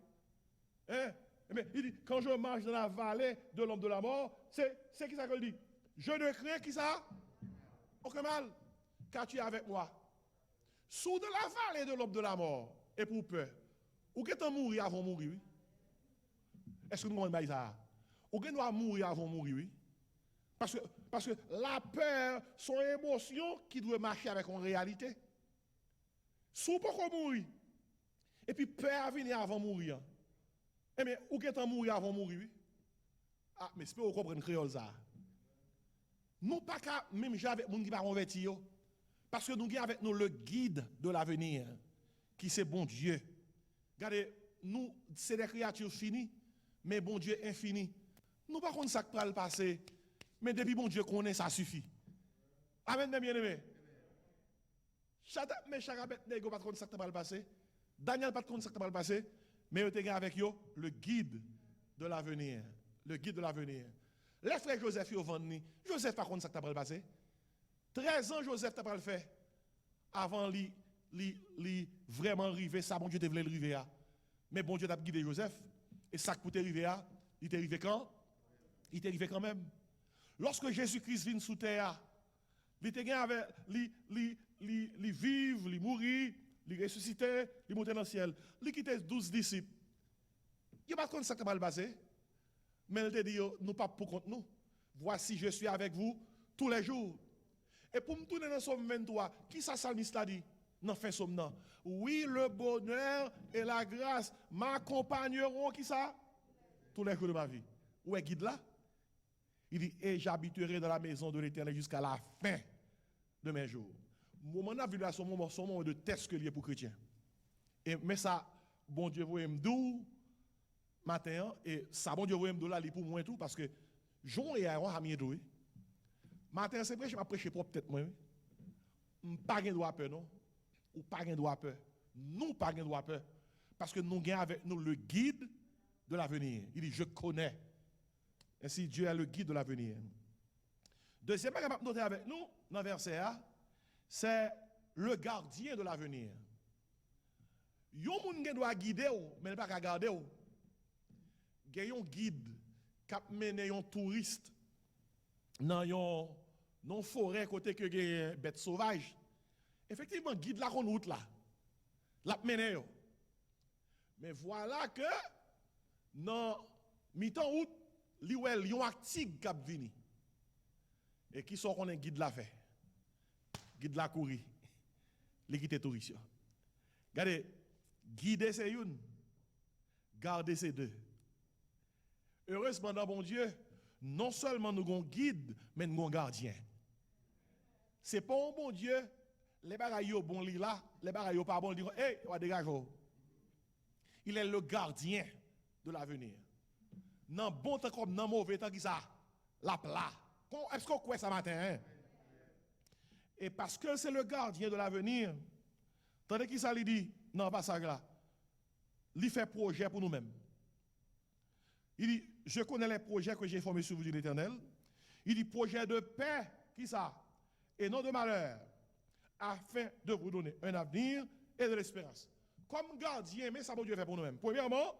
Hein? Mais il dit, quand je marche dans la vallée de l'ombre de la mort, c'est qui ça qu'il dit? Je ne crains qui ça? Aucun mal, car tu es avec moi. Sous de la vallée de l'ombre de la mort, et pour peur. Ou que tu mourir avant de mourir, oui? Est-ce que nous avons ça? Ou que nous allons mourir avant de mourir, oui? Parce que la peur, son émotion qui doit marcher avec une réalité. Sous pourquoi mourir? Et puis peur venir avant de mourir. Eh bien, ou que tu mourir avant de mourir, oui? Ah, mais c'est pas vous comprendre créole ça. Nous pas qu'à même avec les gens qui ne sont pas convertis. Parce que nous avons avec nous le guide de l'avenir, qui c'est bon Dieu. Regardez, nous, c'est des créatures finies, mais bon Dieu infini. Nous ne savons pas ça qui va le passer, mais depuis bon Dieu connaît, ça suffit. Amen, mes bien-aimés. Mais chaque abet pas de ça qui va le passer. Daniel pas de ça qui va le passer, mais vous avez avec vous le guide de l'avenir. Le guide de l'avenir. Les frères Joseph, ils ont Joseph pas contre ça qui va le passer. 13 ans, Joseph t'a pas le fait. Avant li vraiment arrivé, ça, bon Dieu te voulait le arriver. Mais bon Dieu t'a guidé Joseph. Et ça pour t'arriver, il t'est arrivé quand? Il t'est arrivé quand même. Lorsque Jésus-Christ vient sous terre, il t'est avec, il vivre, il mourir, il ressusciter, il monter dans le ciel. Il quitté 12 disciples. Il n'y a pas de compte ça qui va le passer. Mais il te dit, nous pas pour compte nous. Voici, je suis avec vous tous les jours. Et pour me tourner dans Somme 23, qui ça salmiste a dit? Dans fin Somme non. Oui, le bonheur et la grâce m'accompagneront, qui ça? Tous les jours de ma vie. Où est guide là? Il dit, et j'habiterai dans la maison de l'Éternel jusqu'à la fin de mes jours. Moment n'a vu là son moment de test que lié pour chrétien. Et mais ça, bon Dieu vous aime d'où matin et ça bon Dieu vous aime d'où là pour moi tout parce que Jean et Aaron a mis d'où. Matin c'est prêché, m'a prêché pour peut-être moi. Pas gain droit peur non. Ou pas gain droit peur. Nous pas gain droit peur parce que nous gagnons avec nous le guide de l'avenir. Il dit je connais. Ainsi Dieu est le guide de l'avenir. Deuxièmement, qu'on va noter avec nous dans le verset A, c'est le gardien de l'avenir. Yon moun gen doit guider ou, mais pas garder ou. Gen yon guide qui mène yon touriste dans yon forêt côté que gen bête sauvage. Effectivement, guide la kon route là. La mène yo. Mais voilà que dans mi-temps route, li wè yon active k'ap vini. Et qui sont qu'on guide la fait? Guide la courir. Li quitte touriste. Regardez, guider c'est une, garder c'est deux. Heureusement dans bon Dieu, non seulement nous avons guide, mais nous avons gardien. C'est pas un bon Dieu, les bagailles yo bon li là, les bagailles yo pas bon, dit hey, on va dégager. Il est le gardien de l'avenir. Dans bon temps comme dans mauvais temps qui ça, la plat. Est-ce qu'on croit ça matin? Hein? Et parce que c'est le gardien de l'avenir, tandis qu'il ça lui dit, non, pas ça là, il fait projet pour nous-mêmes. Il dit, je connais les projets que j'ai formés sur vous, dit l'Éternel. Il dit, projet de paix, qui ça? Et non de malheur, afin de vous donner un avenir et de l'espérance. Comme gardien, mais ça, bon Dieu fait pour nous-mêmes. Premièrement,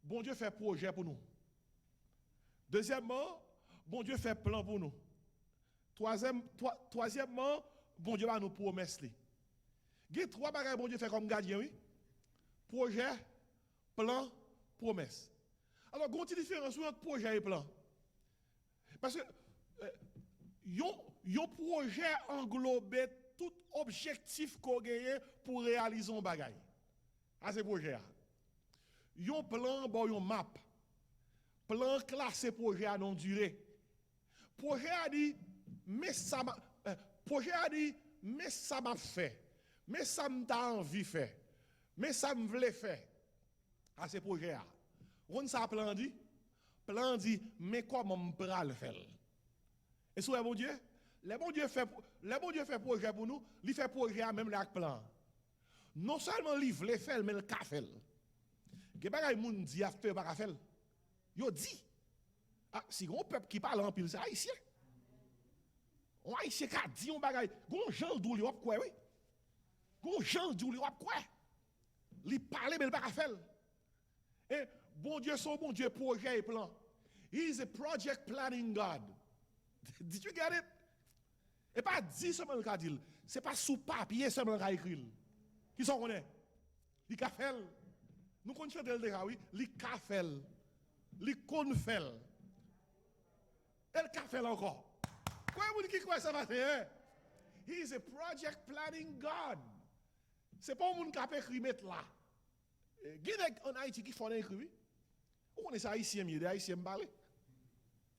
bon Dieu fait projet pour nous. Deuxièmement, bon Dieu fait plan pour nous. Troisièmement, bon Dieu va nous promesses. Il y a trois bagages bon Dieu fait comme gardien, oui. Projet, plan, promesse. Alors, il y a une différence entre projet et plan. Parce que un projet englobe tout objectif qu'on gagne pour réaliser un bagage. À ce projet. Un plan, bon, une map. Plan classé projet à non durée. Projet a dit, mais ça m'a fait. Mais ça m'a envie faire. Mais ça me voulait faire. À ce projet. On ça plan dit, mais comment on peut le faire? Et sur le bon Dieu, le bon Dieu fait projet pour nous, il fait projet à même avec plan. Non seulement il veut faire, mais il ka fait. Que bagay moun di a fait pas faire. Yo dit ah si gon peuple qui parle en pile c'est haïtien. On haïtien ka dit on bagay, gon Jean dou li wap quoi oui. Gon Jean dou li wap quoi. Li parler mais il pas faire. Et bon Dieu son bon Dieu projet et plan. He is a project planning God. Did you get it? Et pas dit seulement le dit, c'est pas sous papier seulement le écrit. Qui sont connaît? Li ka fait. Nous connaissons déjà oui, li ka fait. Li kon fait. Elle ka fait encore. Quoi vous qui quoi ça va faire? He is a project planning God. C'est pas un monde qui a écrit mettre là. Gine en Haïti qui font écrit. Vous connaissez haïtien mieux, haïtien parler.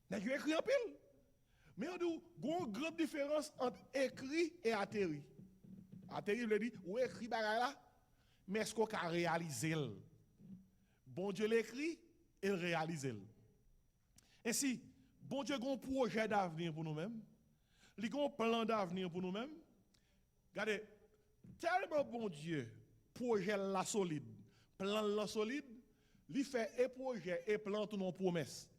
N'a écrit en pile. Mais on dit une grande différence entre écrit et atterri. Atterri veut dire ou écrit bagay là, mais est-ce qu'on a réalisé? Bon Dieu l'écrit et le réalise. Ainsi, bon Dieu a un projet d'avenir pour nous-mêmes. Il a un plan d'avenir pour nous-mêmes. Regardez, tellement bon Dieu, projet la solide, plan la solide, il fait un projet et plan tout nos promesses.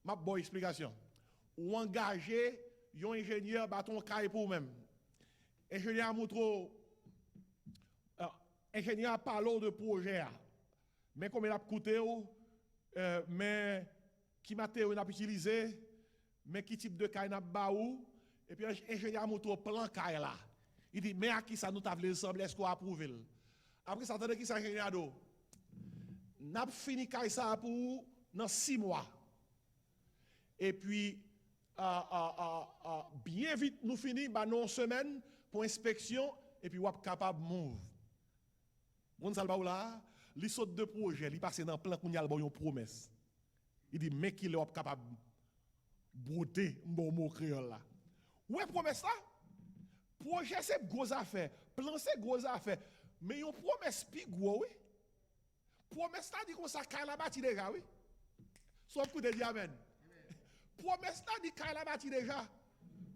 Ma bonne explication. Ou engager un ingénieur bâton caille pour même. Ingénieur montre ingénieur parle de projet mais combien il a coûté mais qui matériaux il a utilisé mais qui type de caille n'a ba ou et puis ingénieur montre plan caille là. Il dit mais à qui ça nous t'a voulu semble est-ce qu'on approuve. Après ça attendez qui ça ingénieur do. N'a fini caille ça pour dans 6 mois. Et puis bien vite nous finissons bah non semaine pour inspection et puis on est capable de move. On salba là, il saute de projet, il passe dans plan qu'on y a une promesse. Il dit mais qu'il est capable broder bon mot créole là. Ouais promesse là. Projet c'est gros affaire, plan c'est gros affaire, mais une promesse plus gros oui. Promesse là dit qu'on ça caille la bâti déjà oui. Sauf que dit amen. Promesse là dit qu'elle a bâti déjà.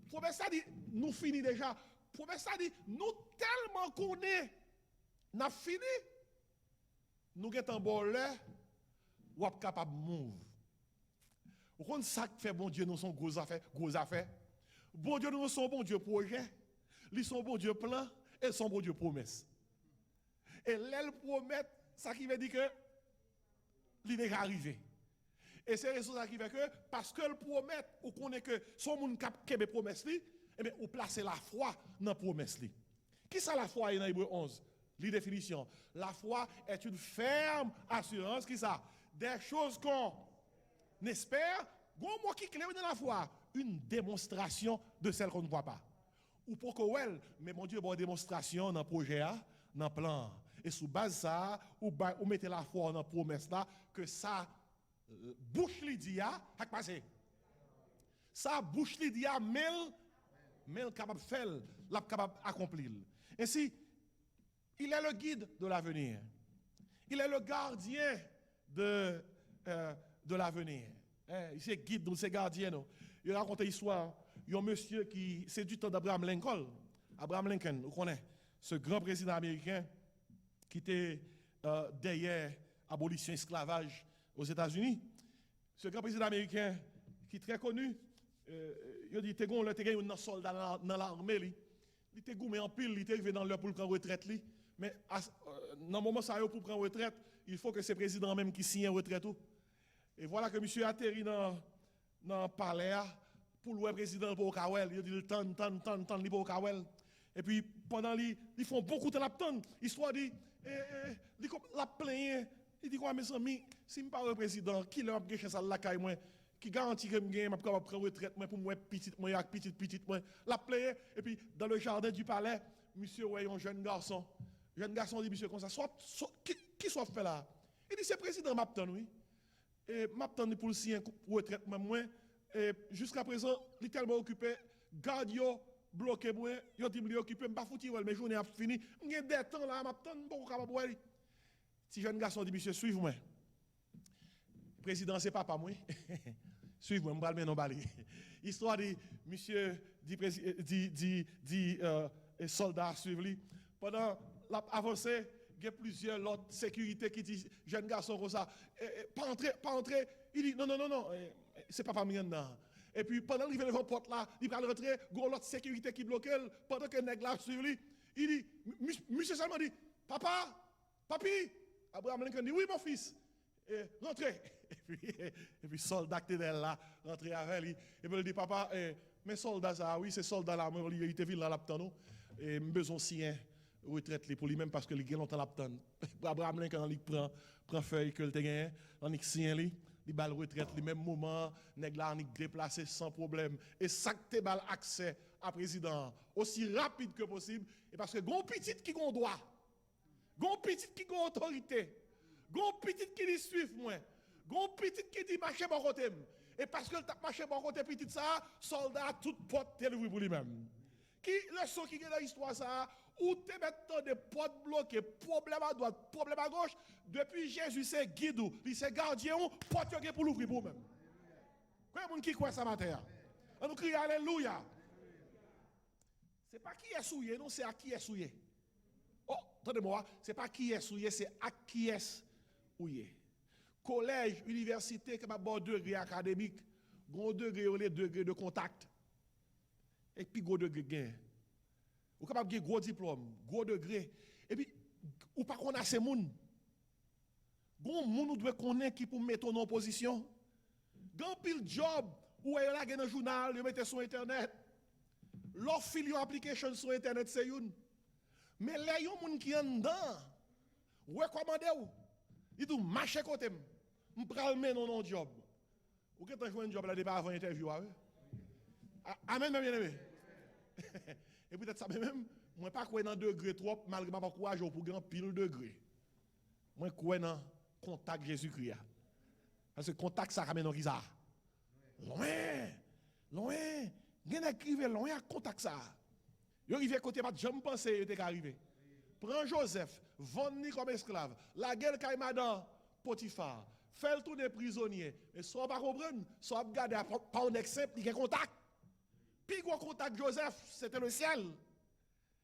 Promesse là dit nous fini déjà. Promesse là dit nous tellement connaît n'a fini. Nous sommes bon là ou êtes capable de move. Vous connaissez ça qui fait bon Dieu nous sont gros affaires. Bon Dieu nous sont bon Dieu projet. Ils sont bon Dieu plan et sont bon Dieu promesse. Et l'elle promet ça qui veut dire que il est arrivé. Et c'est raison ça qui fait que, parce que le promet, ou connaît que son monde qui a promesse, eh bien, ou placer la foi dans la promesse. Qui ça la foi dans Hébreu 11? La définition. La foi est une ferme assurance, qui ça? Des choses qu'on espère, gros mot qui clé dans la foi, une démonstration de celle qu'on ne voit pas. Ou pour que, well, mais mon Dieu, bon démonstration dans le projet, dans le plan. Et sous base ça, ou mettez la foi dans la promesse là, que ça, bouche Lydia, a passé. Ça bouche Lydia, mais capable de faire, la capable d'accomplir. Ainsi, il est le guide de l'avenir. Il est le gardien de l'avenir. Il est guide, donc c'est gardien. Il raconte une histoire. Il y a un monsieur qui, c'est du temps d'Abraham Lincoln. Abraham Lincoln, vous connaissez, ce grand président américain qui était derrière l'abolition de l'esclavage aux États-Unis. Ce grand président américain qui est très connu, il dit qu'il y a un soldat dans l'armée. Il était goumé en pile, il était arrivé dans l'heure pour prendre retraite. Mais dans le moment où pour prendre retraite, il faut que c'est le président même qui signe retraite. Et voilà que monsieur atterrit dans le palais pour le président pour Kawel. Il dit le temps, pour Kawel. Et puis pendant ils font beaucoup de temps d'attendre. Histoire dit, la plainte. Il dit quoi, mes amis, si je ne suis pas le président, qui l'a gagné ça la caille moi, qui garantit que je suis capable de prendre retraite pour moi, petite, la plaie, et puis dans le jardin du palais, monsieur, ouais, un jeune garçon dit, monsieur, comme ça, qui soit fait là? Il dit, c'est le président Mapton, oui. Et Mapton pour le signer retraite, moi, et jusqu'à présent, il est tellement occupé, garde bloqué, moi, il dit, il est occupé, je ne suis pas foutu, mes journées sont finies, je suis des temps là, Mapton, je ne suis pas capable de si jeune garçon dit, monsieur, suivez-moi. Le président, c'est papa, moi. Suivez-moi, je vais le balai. Histoire de monsieur soldats suivre lui. Pendant l'avancée, il y a plusieurs autres sécurités qui disent jeune garçon comme ça, pas entrer. Il dit non, c'est pas parmi dedans. Et puis pendant qu'il vient devant la porte là, il va rentrer, il y a l'autre sécurité qui bloque pendant que nèg là suivre lui. Il dit monsieur seulement dit papi. Abraham Lincoln dit oui mon fils. Rentrez. Et puis soldat qui était là, rentrez avec lui. Et puis il dit papa, mais soldat ça, oui c'est soldat là, il était venu là l'aptan et besoin sien retraite pour lui-même parce que il a longtemps l'aptan. Abraham Lincoln il prend feuille que il te gagné, on il sien lui. Il bal retraite le même moment nèg là on déplacé sans problème et ça te bal accès à président aussi rapide que possible et parce que gon petit qui gon droit gon petit qui gon autorité gon petit qui dit suivre moi gon petit qui dit marcher bon côté et parce que le t'a marché bon côté petit ça soldat toute porte tel ouvrir pour lui-même qui leçon qui est dans l'histoire ça où te mettant des portes bloquées problème à droite problème à gauche depuis Jésus c'est guide il c'est gardien porte pour l'ouvrir pour même quoi monde qui croit ça matin on nous crie alléluia c'est pas qui est souillé non c'est à qui est souillé oh attendez-moi c'est pas qui est souillé c'est à qui est souillé collège université comme bon degré académique gros degré ou les degrés de contact et puis gros degré gain ou capable de gros diplôme gros degré et puis ou pas qu'on a ces moun bon moun doit connaître qui pour mettre en position grand pile job ou est là dans journal vous mettez sur internet leur file application sur internet c'est une mais là yon moun qui en dedans recommander ou il dit marcher côté me pral men non job ou que t'as joué un job là pas avant interview amen bien aimé et peut-être ça même moi pas croire dans degré trop malgré pas courage pour grand pile degré moi croire dans contact Jésus-Christ parce que contact ça ramène qui ça loin gen écrive loin à contact ça yo arrivé côté pas jamais penser il était arrivé prend Joseph vendre comme esclave la guerre kay madame Potiphar fait le tourner prisonnier mais soit pas comprendre soit regarder pas un simple il y a contact puis gros contact Joseph c'était le ciel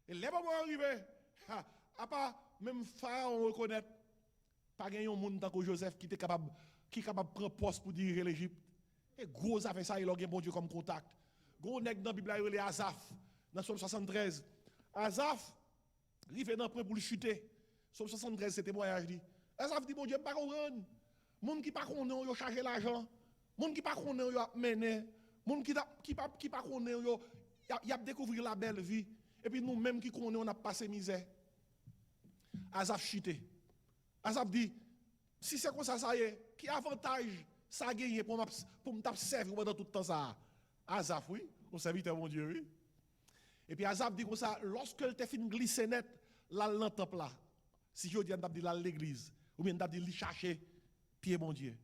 et les moments arrivé à part même Pharaon reconnaître pas gagner un monde tant que Joseph qui capable prendre poste pour diriger l'Égypte et gros affaire ça il a bon Dieu comme contact gros nèg dans Bible il est Asaph dans Psaume 73 Asaph rive dans point pour le chuter Psaume 73 c'est témoignage dit Asaph dit bon Dieu pas comprendre monde qui pas connaît yo charger l'argent monde qui pas connaît yo mener monde qui pas connaît yo y a découvrir la belle vie et puis nous même qui connaît on a passé misère Asaph chuter Asaph dit si c'est comme ça ça y est qui avantage ça gagner pour me servir pendant tout le temps ça Asaph oui on serviteur mon Dieu oui et puis Asaph dit comme ça lorsque il te fin glisser net là dans temple là si je dis on t'a dit là l'église ou bien t'a dit li chercher pied mon Dieu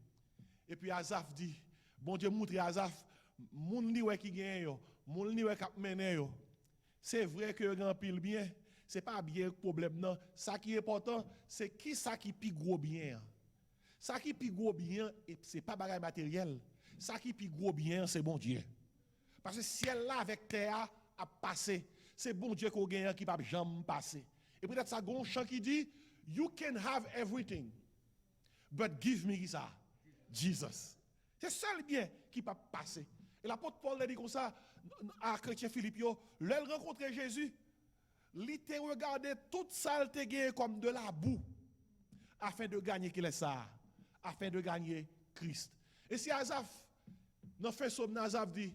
et puis Asaph dit bon Dieu montre Asaph moun li wè qui gagne yo moun li wè k'ap mener yo c'est vrai que grand pile bien c'est pas bien problème non ça qui est important c'est qui ça qui pi gros bien ça qui pi gros bien et c'est pas bagage matériel ça qui pi gros bien c'est bon Dieu parce que ciel là avec terre a passé c'est bon Dieu qu'on gagne qui pas jamais passer et peut-être ça gon chant qui dit you can have everything but give me ça Jesus c'est seul bien qui pas passer et l'apôtre Paul l'a dit comme ça à chrétien Philippe yo l'elle rencontrer Jésus il te regardé toute ça te gagné comme de la boue afin de gagner qu'il est ça afin de gagner Christ et si Asaph dans fin somme Asaph dit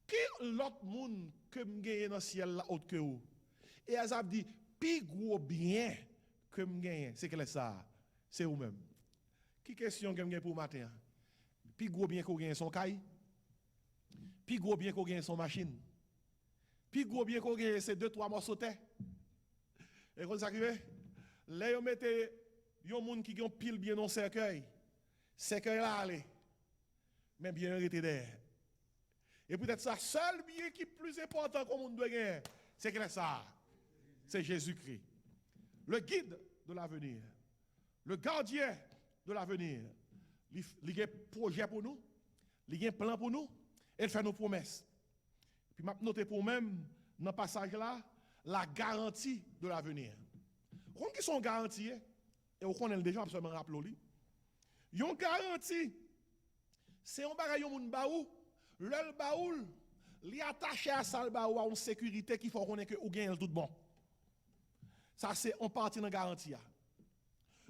qui l'autre monde que me gagner dans le ciel là autre que vous et Asaph dit pi gros bien que me gagner c'est quel est ça c'est vous même qui question que me gagner pour matin pi gros bien qu'on gagne son caille pi gros bien qu'on gagne son machine pi gros bien qu'on gagne c'est 2-3 morceaux de terre et quand ça arrive là yo mettez yon monde qui ont pile bien dans cercueil là aller mais bien arrêté derrière et peut-être ça seul bien qui est plus important qu'on monde doit gagner c'est que ça c'est Jésus-Christ le guide de l'avenir le gardien de l'avenir il y a un projet pour nous Il y a un plan pour nous, elle fait nos promesses. Puis m'a noté pour même dans le passage là, la garantie de l'avenir. Vous qui sont garanties, et vous connaissez déjà, absolument rappelez-le. Yon garantie, c'est un bagage yon baou, le baoul, li attaché à ça le baou à une sécurité qui faut connaître que ou gagne tout bon. Ça c'est on partie dans garantie.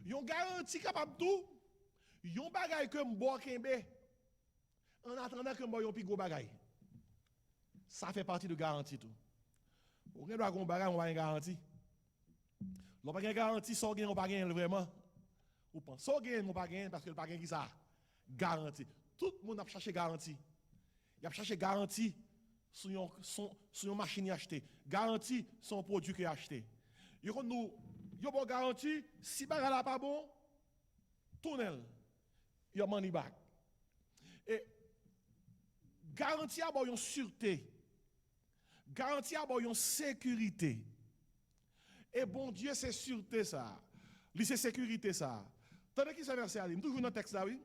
Yon garantie capable tout, yon bagage que m'bo kembe en attendant que m'bo yon pi gros bagage. Ça fait partie de garantie tout. Ou gen doit gon bagage on va une garantie. L'on pas une garantie so gen on pas gagne vraiment. Ou pense so gen on pas gagne parce que le pas gagne qui ça garantie. Tout le monde a cherché garantie. Il a cherché garantie sur une machine acheté, garantie sur un produit qui acheté. Yo nous yo bon garantie si bagage là pas bon tunnel yo money back. Et garantie a bon une sûreté. Garantie a bon une sécurité. Et bon Dieu c'est sûreté ça. Lui c'est sécurité ça. Tandis qu'il s'est versé à lui, toujours dans le texte là oui.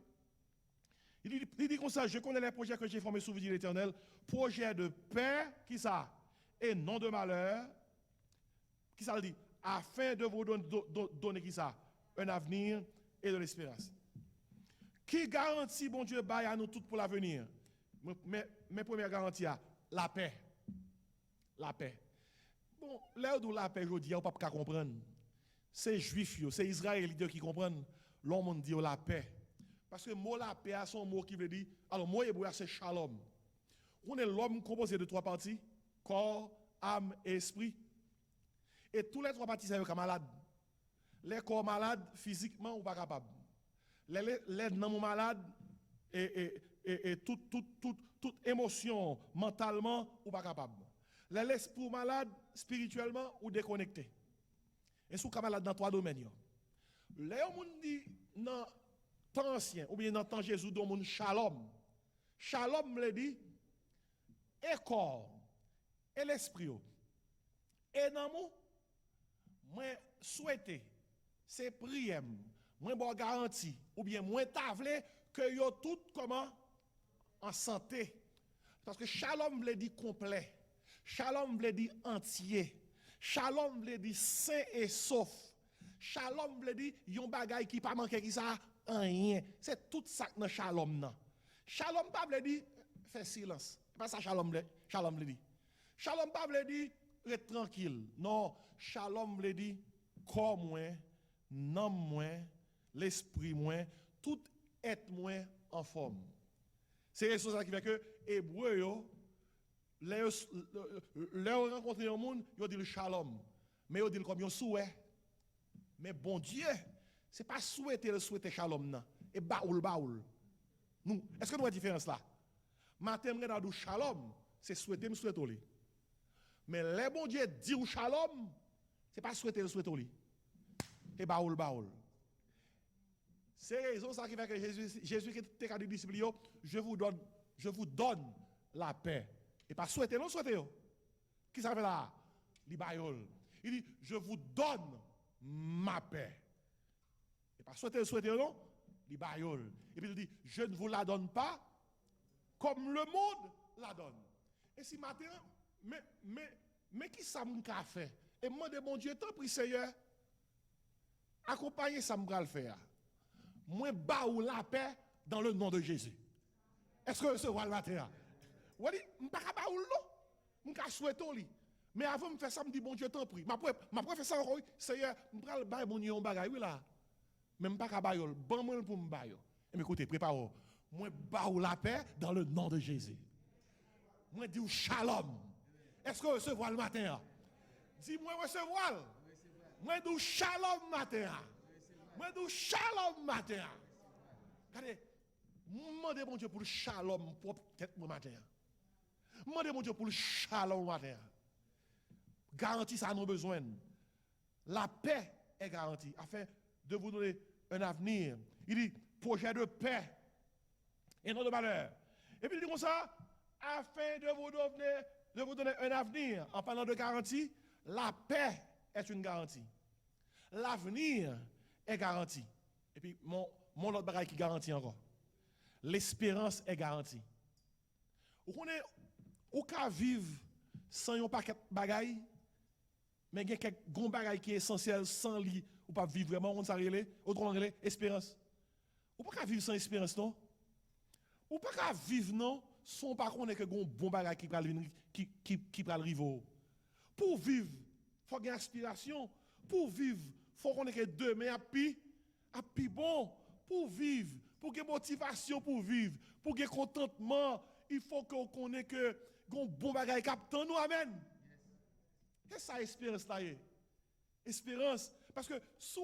Il dit comme ça, je connais les projets que j'ai formés sous vous dit l'Éternel, projet de paix, qui ça, et non de malheur, qui ça le dit, afin de vous donner qui ça, un avenir et de l'espérance. Qui garantit, bon Dieu, baille à nous tout pour l'avenir? Mes premières garanties, la paix. La paix. Bon, là où la paix, je dis, on ne peut pas comprendre. C'est juif, c'est israélien qui comprennent. L'homme dit la paix. Parce que le mot la paix, c'est un mot qui veut dire, alors, le mot hébreu, c'est shalom. On est l'homme composé de trois parties, corps, âme et esprit. Et tous les trois parties, c'est comme malade. Les corps malades, physiquement, ou pas capable. Les non malades, et toute émotion, mentalement, ou pas capable. L'esprit malade, spirituellement, ou déconnecté. Et sous malade dans trois domaines. Les gens dit, non, temps ancien, ou bien dans le temps Jésus, dans mon shalom. Shalom me dit, et corps, et l'esprit. Et dans moi souhaiter, c'est prier, moi bon garantie, ou bien moi tavler que yo tout comment en santé. Parce que shalom me dit complet. Shalom me dit entier. Shalom me dit sain et sauf. Shalom me dit yon bagay qui pas manquer qui ça rien. C'est tout ça dans shalom nan. Shalom pas veut dire faire silence. Pas ça shalom veut dire. Shalom pas veut dire être tranquille. Non, shalom veut dire corps moins, nom moins, l'esprit moins, tout être moins en forme. C'est ça qui fait que hébreu yo les rencontrer un monde, yo dit le shalom. Mais yo dit comme un souhait. Mais bon Dieu, c'est pas souhaiter shalom non. Et baoul. Nous, est-ce que nous avons une différence là? Matin m'gè dans shalom, c'est souhaiter li. Mais les bon Dieu dit ou shalom, c'est pas souhaiter li. Et baoul. C'est raison ça qui fait que Jésus qui était à des disciples, je vous donne la paix. Et pas souhaiter, non souhaiter. Qui ça fait là? Li bayol. Il dit, je vous donne ma paix. Et pas souhaiter, non? Li bayol. Et puis il dit, je ne vous la donne pas comme le monde la donne. Et si matin, mais qui ça m'a fait? Et moi, de mon Dieu, tant pis Seigneur, accompagnez ça m'a le faire. Moi, baou la paix dans le nom de Jésus. Est-ce que ce voit le matin? Ou dit, je ne peux pas baou l'eau. Je ne peux pas souhaiter. Mais avant de faire ça, je me dis, bon Dieu, tant pis. Je peux faire ça encore. Seigneur, je peux pas bailler mon Dieu, oui là. Mais je ne peux pas bailler. Bon, moi, pour me bailler. Et écoutez, préparez-vous. Moi, baou la paix dans le nom de Jésus. Moi, dis shalom. Est-ce que ce voit le matin? Dis-moi, recevoir. Moi, dis shalom matin. Moi, dis shalom matin. Regardez, demandez mon Dieu pour le shalom pour peut-être mon matin. Demandez mon Dieu pour le shalom matin. Garantie ça nous besoin. La paix est garantie afin de vous donner un avenir. Il dit projet de paix et non de malheur. Et puis il dit comme ça, afin de vous donner un avenir. En parlant de garantie, la paix est une garantie. L'avenir est garanti. Et puis mon autre bagage qui garantit encore. l'espérance est garantie. Vous connaissez, ou qu'à vivre sans un paquet de bagailles, mais il y a quelques gros bagailles qui est essentiel sans lui, ou pas vivre vraiment, on s'arrête, autrement espérance. Ou pas vivre sans espérance, non? Ou pas vivre, non, sans pas qu'on ait que bon bagaille qui va arriver. Pour vivre, il faut avoir une aspiration. Pour vivre, il faut qu'on ait que demain à pi bon. Pour vivre, pour avoir motivation pour vivre, pour avoir contentement, il faut qu'on connaisse que bon bagaille captant nous, amen. Qu'est-ce que ça espérance là? Espérance, parce que si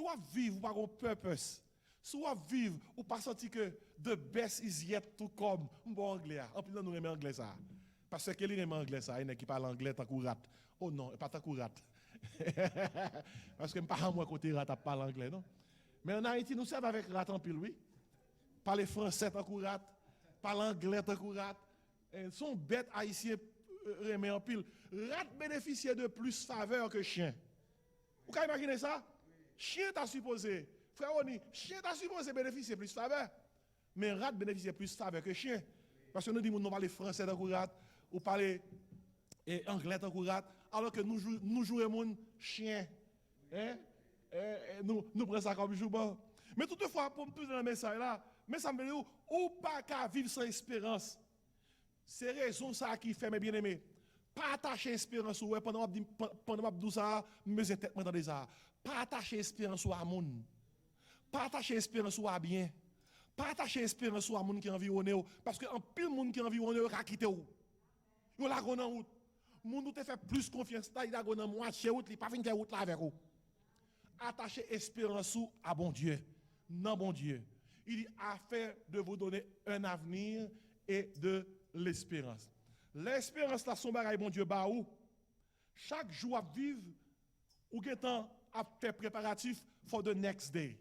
on vivre par un purpose, si on vivre ou pas sentir que the best is yet to come, bon anglais, en plus nous aimons anglais ça. Parce que quelqu'un aime anglais ça, il y en a qui parle anglais tant qu'on rate. Oh non, pas tant qu'on rate. Parce que je ne parle pas moi côté rat à parler anglais non. Mais en Haïti nous sommes avec rat en pile oui. Parler français tant qu'on rate, parler anglais tant qu'on rate. Son bête haïtien remet en pile. Rat bénéficiait de plus faveur que chien. Vous pouvez imaginer ça? Chien t'a supposé, frère Oni, chien t'a supposé bénéficier plus faveur. Mais rat bénéficiait plus faveur que chien. Parce que nous disons, nous parlons français dans le rat, ou parler anglais dans le rat, alors que nous jouons chien. Hein? Nous prenons ça comme joueur. Mais toutefois, pour me poser dans le message là, mais ça me dit, ou pas qu'à vivre sans espérance. C'est raison ça qui fait, mes bien-aimés. Pas attacher espérance ou pendant que ça, me tête dans des arts. Pas attacher espérance à moun. Pas attacher espérance à bien. Pas attacher espérance à moun qui environne parce que en pile moun qui environne a quitté ou. Yo la gon en route. Moun nous te fait plus confiance là, il a gon en moitié route, il pas venir faire route là avec ou. Attacher espérance à bon Dieu. Non bon Dieu. Il dit afin de vous donner un avenir et de l'espérance. L'espérance là son bagaille bon Dieu ba ou. Chaque jour à vivre ou getan à faire préparatif for the next day.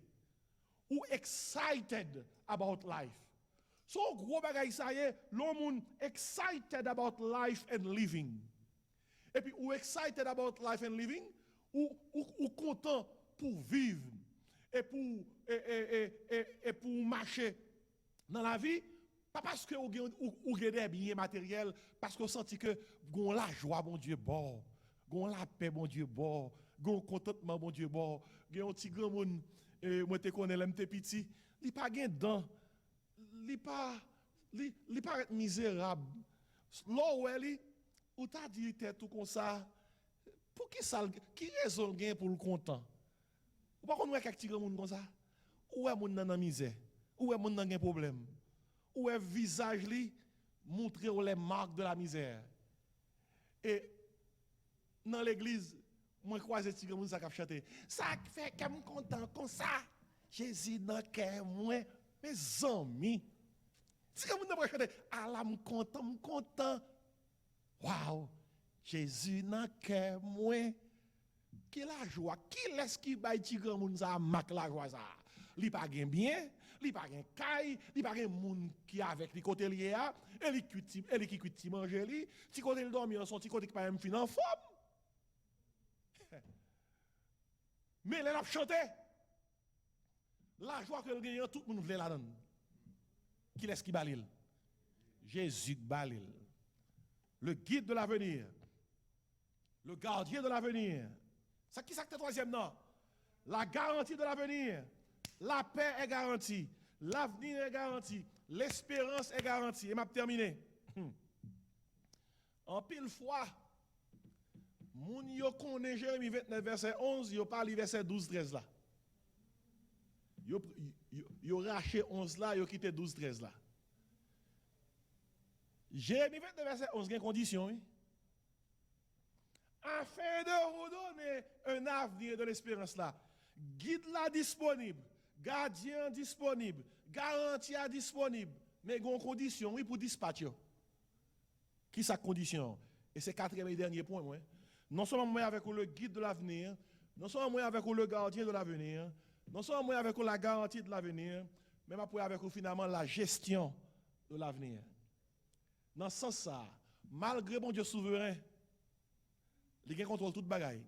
Ou excited about life. So gros bagaille ça y est, l'homme excited about life and living. Et puis ou excited about life and living ou content pour vivre et pour marcher dans la vie. Pas parce que vous avez des biens matériels, parce que vous sentez que vous avez la joie, bon Dieu, bon. Vous avez la paix, bon Dieu, bon. Vous avez le contentement, bon Dieu, bon. Vous avez un petit grand monde, moi je connais, l'homme petit, il n'a pas de dents. Il n'est pas misérable. Là où elle est, ou t'as dit tout comme ça, pour qui raison gain pour le content? Ou pas qu'on a quelques petits grand monde comme ça? Ou est monde dans la misère? Ou est monde dans un problème? Ou est visage li montrer les marques de la misère. Et dans l'église, moi croise ti comme ça qui chanter. Ça fait que me content comme ça. Jésus dans cœur moi, mes amis. Si comme on chanter, ah là me content. Waouh. Jésus dans cœur moi. Qui la joie, qui laisse qui baille ti grand moun ça marque la joie ça. Li pa gen bien, li pa gen kay, li pa gen moun qui avec li côté lié a, elle qui cuit manger li, ti côté le dormir son ti côté qui pas même fin en forme. Mais elle a chanté. La joie que le gagnant tout le monde voulait la donne. Qui laisse qui balil? Jésus balil. Le guide de l'avenir. Le gardien de l'avenir. Ça qui c'est le troisième nom? La garantie de l'avenir. La paix est garantie. L'avenir est garanti. L'espérance est garantie. Et m'a terminé. En pile fois, moun yo connaît Jérémie 29 verset 11, yo parle verset 12 13 là. Yo raché 11 là, yo quitté 12 13 là. Jérémie 29 verset 11 gen condition oui. Afin de vous donner un avenir de l'espérance là. Guide là disponible, gardien disponible, garantie disponible, mais il y a une condition oui, pour dispatcher. Qui sa condition? Et c'est quatrième et dernier point. Moi. Non seulement moi avec le guide de l'avenir, non seulement moi avec le gardien de l'avenir, non seulement moi avec la garantie de l'avenir, mais moi avec finalement la gestion de l'avenir. Dans ce sens ça, malgré bon Dieu souverain, il contrôle toute bagaille.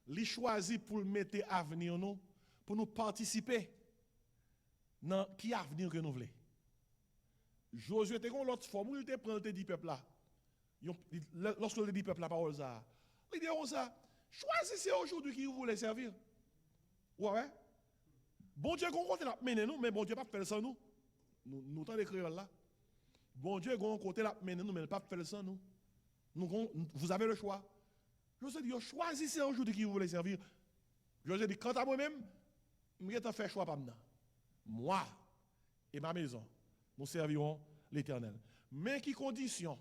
Il choisit pour mettre avenir nous, pour nous participer dans qui avenir que nous voulons. Josué était comme l'autre formule, il prend le dit peuple là. Lorsque le dit peuple la parole ça. Il dit ça, choisissez aujourd'hui qui vous voulez servir. Ouais. Bon Dieu qu'on côté la mener nous, mais bon Dieu pas faire sans nous. Nous temps d'écrire là. Bon Dieu qu'on côté la mener nous, mais pas faire sans nous. Vous avez le choix. Josué dit choisissez aujourd'hui qui vous voulez servir. Josué dit quant à moi-même, je vais faire choix pas maintenant. Moi et ma maison, nous servirons l'Éternel. Mais qui condition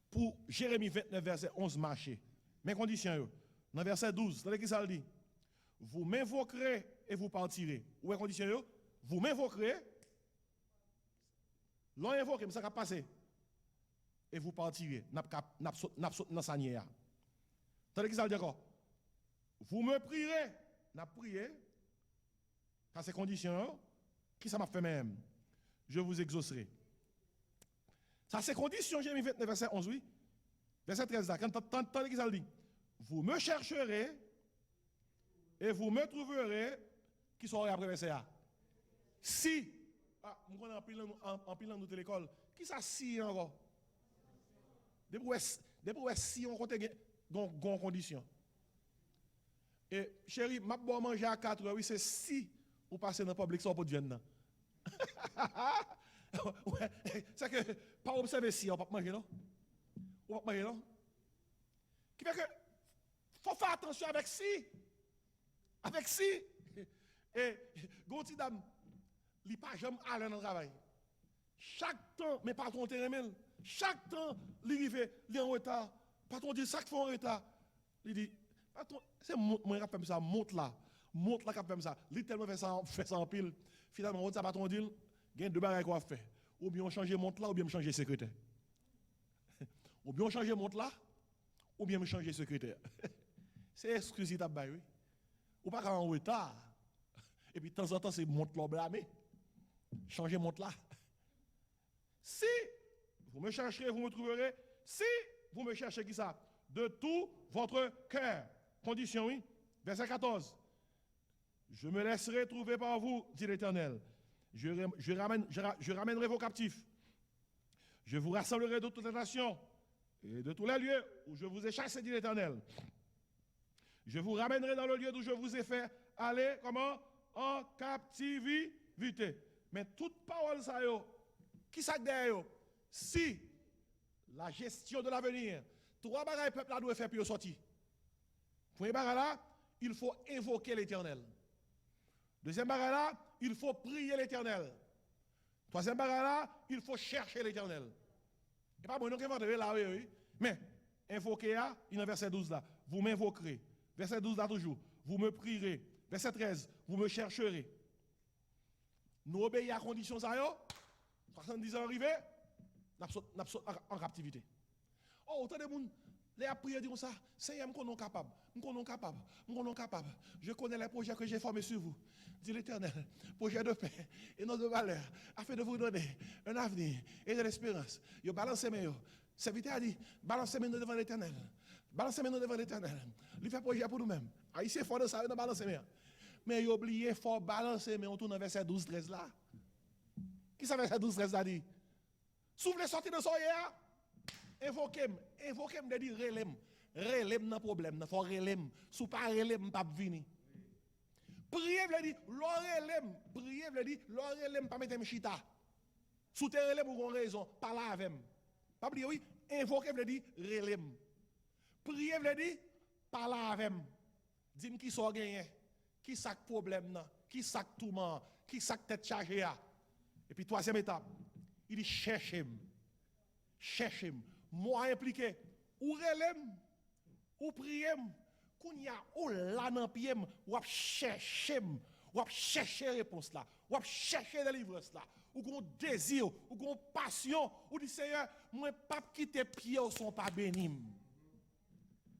pour Jérémie 29 verset 11 marcher? Mes conditions dans verset 12, regardez qui ça dit. Vous m'invoquerez et vous partirez. Où est condition yo? Vous m'invoquerez. L'on invoque, mais ça va passer. Et vous partirez. N'a sauté dans sa nière. Regardez qui ça dit encore. Vous me prierez. N'a prié. Dans ces conditions, qui ça m'a fait même? Je vous exaucerai. Ça, c'est condition, Jérémie 29, verset 11, oui. Verset 13, là. Quand qui ça dit? Vous me chercherez et vous me trouverez. Qui sont après verset A? Si. Ah, je connais en pilant notre l'école. Qui ça si encore? Depuis si on compte une condition. Et chérie, ma bon manger à 4 heures, oui, c'est si vous passez dans le public, ça pour devenir. Ouais, c'est que, pas observer si on ne peut pas manger, non? On ne peut pas manger, non? Qui fait que, faut faire attention avec si. Avec si. Et, gonti dame, il pas jamais aller dans le travail. Chaque temps, mais patron terrain, chaque temps, il est en retard. Patron dit, ça qui fait en retard. Il dit, patron, c'est moi qui fais ça, monte là qui fait ça. Il tellement fait ça en pile. Finalement, on dit, patron dit, il y a deux bagages qu'on fait. Ou bien on change monte là, ou bien on change secrétaire. Ou bien on change monte là, ou bien on change secrétaire. C'est exclusif à oui. Ou pas en retard. Et puis de temps en temps, c'est monte là blâmé. Changer monte là. Si vous me chercherez, vous me trouverez. Si vous me cherchez qui ça? De tout votre cœur. Condition, oui. Verset 14. Je me laisserai trouver par vous, dit l'Éternel. Je ramènerai vos captifs. Je vous rassemblerai de toutes les nations et de tous les lieux où je vous ai chassés, dit l'Éternel. Je vous ramènerai dans le lieu d'où je vous ai fait aller, comment? En captivité. Mais toute parole, ça, qui ça derrière? Si la gestion de l'avenir, trois bagages peuple doit faire pour sortir. Premier bagage là, il faut invoquer l'Éternel. Deuxième bagage là, il faut prier l'Éternel. Troisième bagage là, il faut chercher l'Éternel. Et pas bon, nous inventons là, oui. Mais invoquer là, il est verset 12 là. Vous m'invoquerez. Verset 12 là toujours. Vous me prierez. Verset 13, vous me chercherez. Nous obéissons à condition ça, 70 ans arrivés, nous sommes en captivité. Oh, autant de monde, les prières disent ça, Seigneur, nous sommes capables. Je connais les projets que j'ai formés sur vous. Dit l'Éternel, projet de paix et non de valeur, afin de vous donner un avenir et de l'espérance. Yo balancez mes yo. Serviteur a dit, balancez mes devant l'Éternel. Balancez mes devant l'Éternel. Il fait projet pour nous-mêmes. Haïtien fort de ça, il balancer mes. Mais il oublie, il faut balancer, mais on tourne verset 12-13 là. Qui ça verset 12-13 là dit? Soufflez sortir de soya, invoquez-moi de dire relem dans problème, il faut relem. Sous pas relem, pas venir. Priez veut dire, l'orelem, priez veut dire, l'orelem pas mettre chita. Sous terre relem pour une raison, pas là avec. Pas oublier oui, invoquez veut dire relem. Priez veut dire, pas là avec. Dis-moi qui sont gagné. Qui sac problème là, qui sac tout monde, qui sac tête chargée. Et puis troisième étape, il dit cherchez-moi. Cherchez-moi. Moi impliqué, ou relem, ou priez, qu'on y a ou là dans pied, ou chercher réponse là, ou chercher délivrance là, ou qu'on désir, ou qu'on passion, ou dit Seigneur, moi pas quitter pied ou sont pas bénis.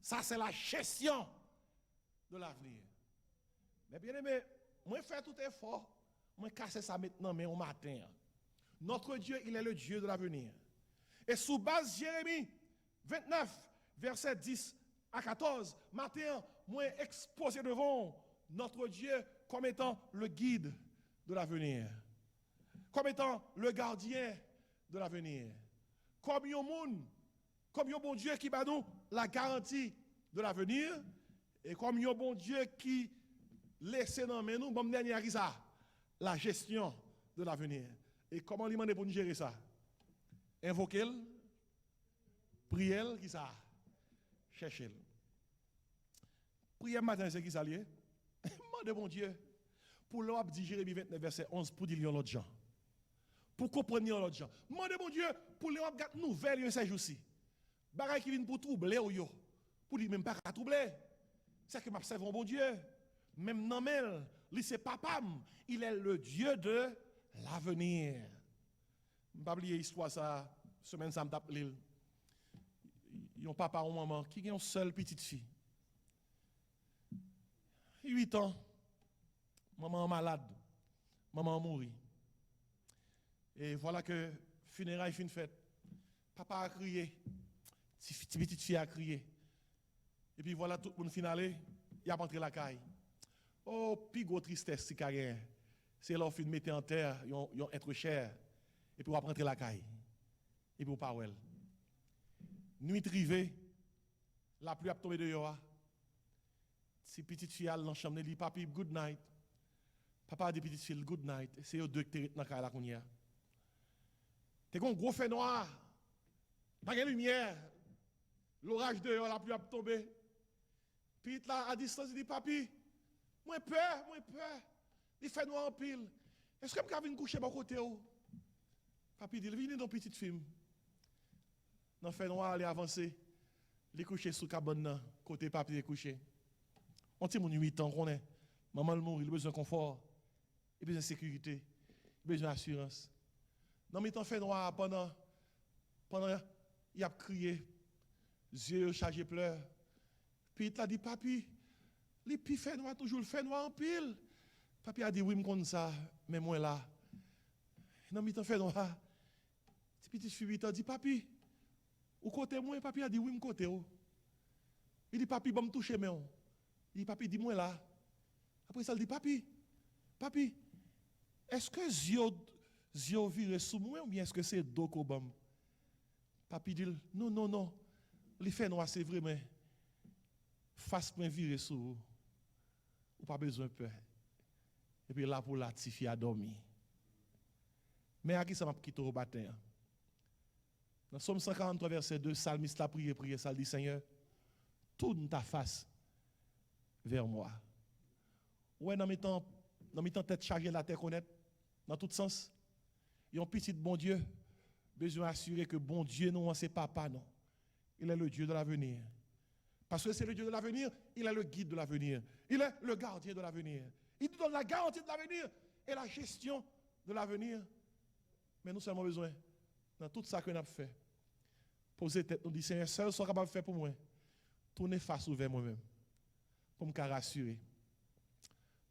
Ça c'est la gestion de l'avenir. Mais bien aimé, moi fais tout effort, moi casser ça maintenant mais au matin. Notre Dieu, il est le Dieu de l'avenir. Et sous base Jérémie 29, verset 10 à 14, matin, moi exposé devant notre Dieu comme étant le guide, de l'avenir. Comme étant le gardien de l'avenir. Comme un monde, comme un bon Dieu qui bat nous la garantie de l'avenir. Et comme un bon Dieu qui laisse dans nous, bon dernier qui ça, la gestion de l'avenir. Et comment lui demander pour nous gérer ça? Invoquer-le, prier-le, qui ça? Chercher-le. Prière matin, c'est qui ça lié? Demandez bon Dieu. Pour l'homme dit Jérémie 29, verset 11, pour dire l'autre gens. Pour comprendre l'autre gens. Demandez bon Dieu, pour l'homme gâte nouvelle ces jours-ci. Bagay qui vient pour troubler ou yo. Pour lui même pas à troubler. C'est que m'observe bon Dieu. Même non mel, lui c'est papam, il est le Dieu de l'avenir. Je pas oublier histoire ça, semaine ça me tape l'île. Yon papa ou maman qui a une seule petite fille. 8 ans. Maman malade. Maman mourit. Et voilà que funérailles fin fête. Papa a crié. Petite fille a crié. Et puis voilà tout le monde finalé, il a rentré la caille. Oh, puis gros tristesse si carré. C'est leur fin de mettre en terre, ils ont être cher. Et puis on va rentrer la caille. Et puis on parle. Nuit rivée, la pluie a tombé dehors. Si petite fille a dans la chambre, elle dit papi good night. Papa a dit petite fille good night. C'est eux deux qui sont dans la caille là qu'on y a. T'es un gros fait noir. Pas de lumière. L'orage dehors, la pluie a tombé. Puis là, à distance, il dit, papi, moi peur. Il fait noir en pile. Est-ce que je peux venir coucher à mon côté? Papi dit, venez dans petite fille. Dans fait noir, il est avancé. Il est couché sous la cabane, côté papi est couché. On dit, mon 8 ans, qu'on est. Maman le mourit, il a besoin de confort. Il a besoin de sécurité. Il a besoin d'assurance. Dans mes temps fait noir, pendant il a crié, yeux chargés pleurs. Puis il a dit, papi, les petits fait noir, toujours le fait noir en pile. Papi a dit, oui, je connais ça, mais moi là. Dans mes temps fait noir, petit fille 8 ans dit, papi, ou côté moi, papi a dit, oui, je côté. Il dit, papi, bon me toucher, mais il dit, papi, dis-moi là. Après ça, il dit, papi, est-ce que Zio vire sous moi ou bien est-ce que c'est Dokobam? Papi dit, non. Les fait noir, c'est vrai, mais face point virer sous vous. Ou pas besoin de peur. Et puis là, pour la petite fille a dormi. Mais à qui ça m'a quitté au matin? Dans Somme 143, verset 2, Salmiste a prié, ça dit, Seigneur, tourne ta face vers moi. Ouais, dans mes temps tête chargée, la terre connaître, dans tout sens. Il y a un petit bon Dieu, besoin d'assurer que bon Dieu, non, c'est papa, non. Il est le Dieu de l'avenir. Parce que c'est le Dieu de l'avenir, il est le guide de l'avenir. Il est le gardien de l'avenir. Il nous donne la garantie de l'avenir et la gestion de l'avenir. Mais nous avons besoin, dans tout ça que nous avons fait, poser tête, nous dire, Seigneur, seul soit capable de faire pour moi. Tourner face ouvert moi-même, pour me rassurer.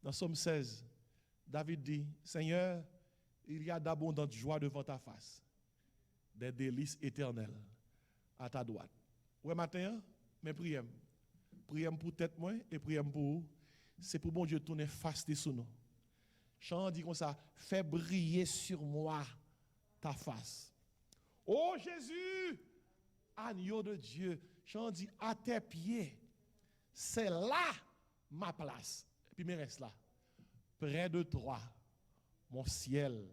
Dans Somme 16, David dit, Seigneur, il y a d'abondantes joies devant ta face, des délices éternelles à ta droite. Ouais, matin, mais priez pour tête moi et priez pour vous. C'est pour bon Dieu tourner face sur nous. Chant dit comme ça, fais briller sur moi ta face. Oh Jésus, agneau de Dieu, Chant dit à tes pieds, c'est là ma place. Et puis, il me reste là. Près de toi, mon ciel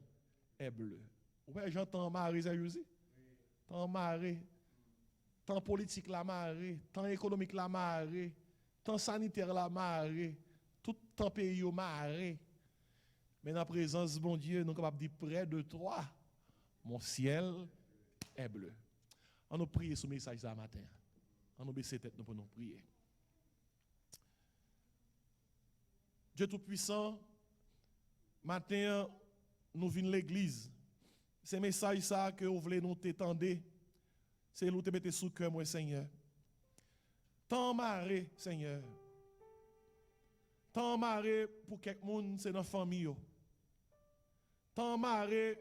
est bleu. Ouais, j'entends marée, ça aussi. Tant marée. Tant politique la marée. Tant économique la marée. Tant sanitaire la marée. Tout temps pays au marée. Mais dans la présence de mon Dieu, nous sommes capables de dire près de toi, mon ciel est bleu. On nous prie ce message ce matin. On nous baisse tête pour nous prier. Dieu Tout-Puissant, matin, nous venons l'église. C'est message ça que vous voulez nous t'étendre. C'est nous te mettre sous cœur, moi, Seigneur. Tant maré, Seigneur. Tant maré pour quelques monde, c'est dans la famille. Tant maré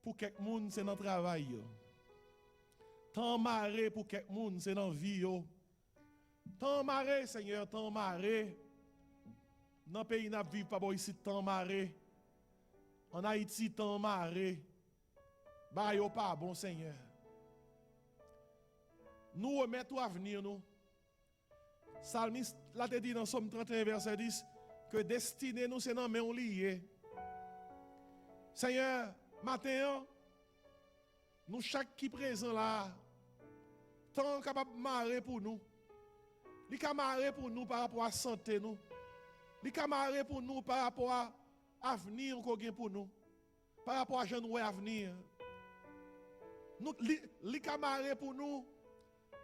pour quelques monde, c'est dans le travail. Tant maré pour quelques monde, c'est dans la vie. Tant maré, Seigneur, tant maré Dans le pays, nous vivons pas ici, temps maré. En Haïti, temps maré. Bah, yo pas bon, Seigneur. Nous remettons à venir, nous. Salmiste, là, te dit dans Somme 31, verset 10, que destinée nous, c'est dans main liée. Seigneur, matin, nous, chaque qui présent là, tant capable de marrer pour nous. Il est marrer pour nous par rapport à la santé, nous. Il est marrer pour nous par rapport à l'avenir qu'on a pour nous. Par rapport à jeune avenir. Il est marrer pour nous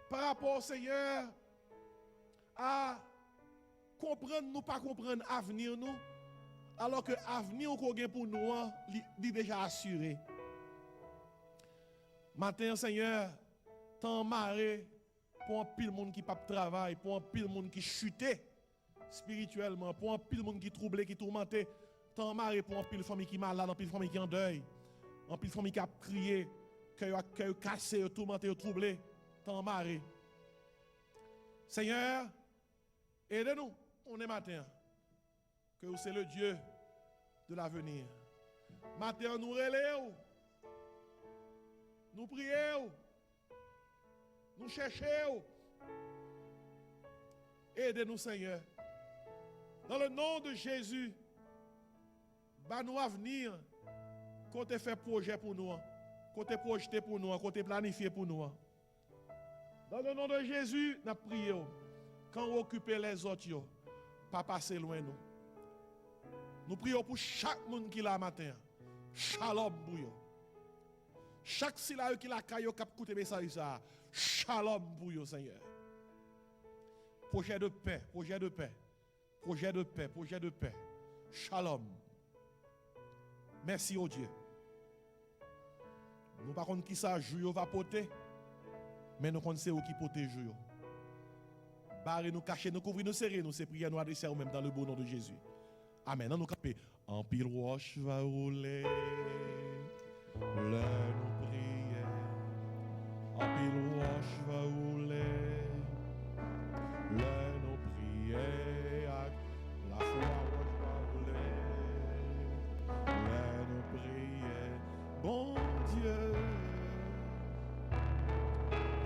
par rapport, Seigneur, à comprendre nous, pas comprendre l'avenir, nous. Alors que l'avenir qu'on a pour nous, il est déjà assuré. Matin, Seigneur, tant marré pour un pile monde qui pas travail, pour un pile monde qui chuté spirituellement, pour un pile monde qui troublé, qui tourmenté, tant marré pour un pile famille qui malade, un pile famille qui en deuil, un pile famille qui a crié, qui a cassé, tourmenté, troublé, tant marré. Seigneur, aidez-nous, on est matin, que c'est le Dieu de l'avenir. Matin, nous relèvons, nous prions, nous cherchons. Aidez-nous, Seigneur. Dans le nom de Jésus, bah nous avenir, qu'on te fait projet pour nous, qu'on te projeté pour nous, qu'on te planifié pour nous. Dans le nom de Jésus, nous prions. Quand on occupe les autres, pas passer loin nous. Nous prions pour chaque monde qui l'a matin. Shalom pour eux. Chaque silayo qui l'a caillou cap écouter message ça. Shalom pour eux, Seigneur. Projet de paix, projet de paix. Projet de paix, projet de paix. Shalom. Merci au Dieu. Nous par contre qui ça joue va porter. Mais nous connaissons où qui porte joue. Barrez nous, cacher nous, couvrir nous, serrer nous, c'est prières nous adresser ou même dans le beau nom de Jésus. Amen. Nous camper. En pile roche va rouler. L'heure nous prier. En pile roche va rouler. L'heure nous prier. La foi roche va rouler. L'heure nous prier. Bon Dieu.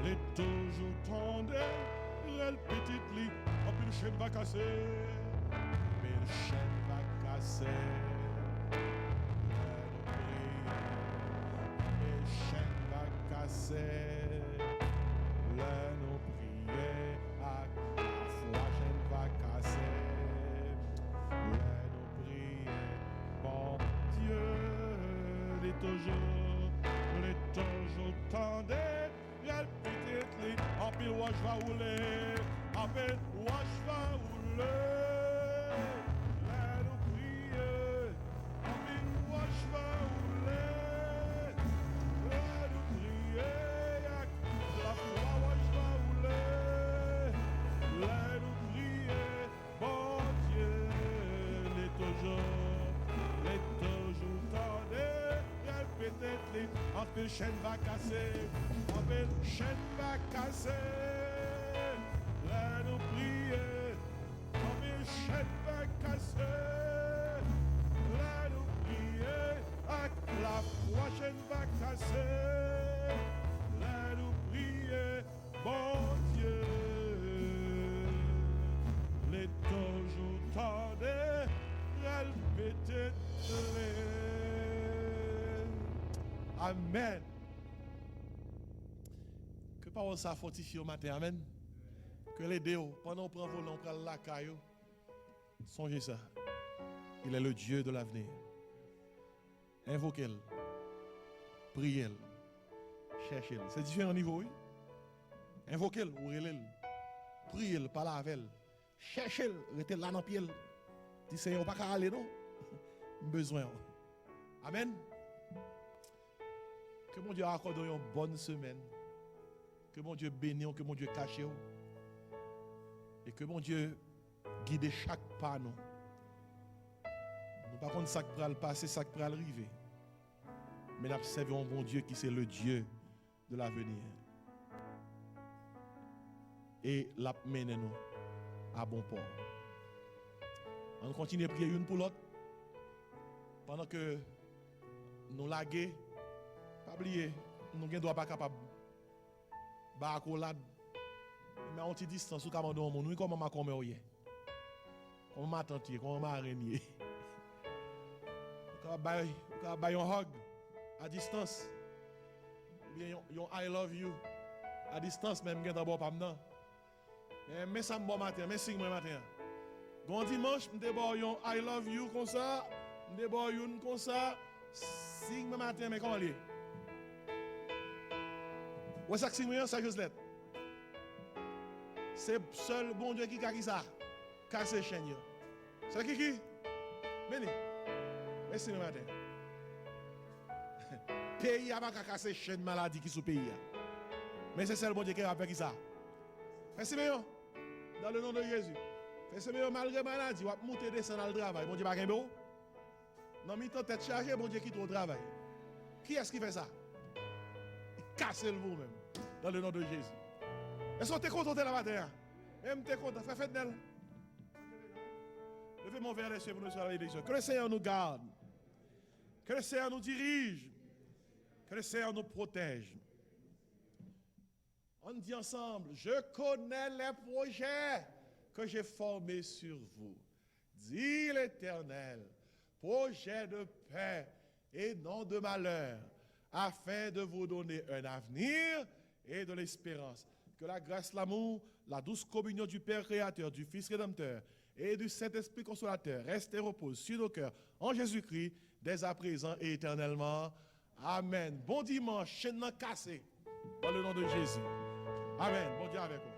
Les toujours tendres. Elle petite lit, en pile chaîne va casser, mais le chaîne va casser. Le chaîne va casser. Le nous prier, à la foi chaîne va casser. Le nous prier, bon Dieu, les toujours tendez. Elle petite lit, en pile wash va rouler. En pile wash va rouler. Let nous prier. En pile wash va rouler. Let nous prier. La foi wash va rouler. Let nous prier. Bon Dieu, les toujours tendez. Elle petite lit, en pile chaîne va casser. Le chaîne va casser, là nous prier. Le chaîne va casser, là nous prier. La prochaine va casser, là nous prier. Bon Dieu, les toujours tendez, répétez. Amen. Parole ça fortifie au matin, amen. Que les deux, pendant qu'on prend volant, on prend la caillou. Songez ça. Il est le Dieu de l'avenir. Invoquez-le. Priez-le. Cherchez-le. C'est différents niveaux, oui. Invoquez-le ou relève-le. Priez-le, parlez avec elle. Cherchez-le, restez là dans le pied. Dis Seigneur, pas qu'à aller, non? Besoin. Amen. Que mon Dieu accorde une bonne semaine. Que mon Dieu bénisse, que mon Dieu cache. Et que mon Dieu guide chaque pas. Nous par contre, ça qui va le passer, ça qui va arriver. Mais nous servons un bon Dieu qui c'est le Dieu de l'avenir. Et l'a mené nous à bon port. On continue à prier une pour l'autre. Pendant que nous laguons, pas oublier, nous ne sommes pas capables de accolade. Mais on te distance, nous sommes nous comment ma comme hier. Comment ma tante, comment ma araignée. Nous avons un hug à distance. Bien I love you à distance même gain d'abord pas maintenant. Mais ça bon matin, mais signe matin. Bon dimanche, me débar yon I love you comme ça, me débar yon comme ça, signe matin mais comment aller? Ouais ça signe ça Josette. C'est seul bon Dieu qui a ça. Casser chaîne yo. C'est qui? Venez. Merci matin. Pays a pas casser chaîne maladie qui sous pays. Mais c'est seul bon Dieu qui a fait ça. Merci bien. Dans le nom de Jésus. Merci bien malgré maladie, on va monter descendre dans le travail. Bon Dieu pas gagner. Non mi tête chargée, bon Dieu qui au travail. Qui est-ce qui fait ça? Il casse le vous-même. Dans le nom de Jésus. Est-ce que tu es content de la matin? Même tu es content, fais d'elle. Levez mon verre les cieux pour nous sur la bénédiction. Que le Seigneur nous garde. Que le Seigneur nous dirige. Que le Seigneur nous protège. On dit ensemble, je connais les projets que j'ai formés sur vous. Dit l'Éternel, projet de paix et non de malheur, afin de vous donner un avenir et de l'espérance. Que la grâce, l'amour, la douce communion du Père Créateur, du Fils Rédempteur et du Saint-Esprit Consolateur reste et repose sur nos cœurs en Jésus-Christ, dès à présent et éternellement. Amen. Bon dimanche, chaîne cassée, dans le nom de Jésus. Amen. Bon Dieu avec vous.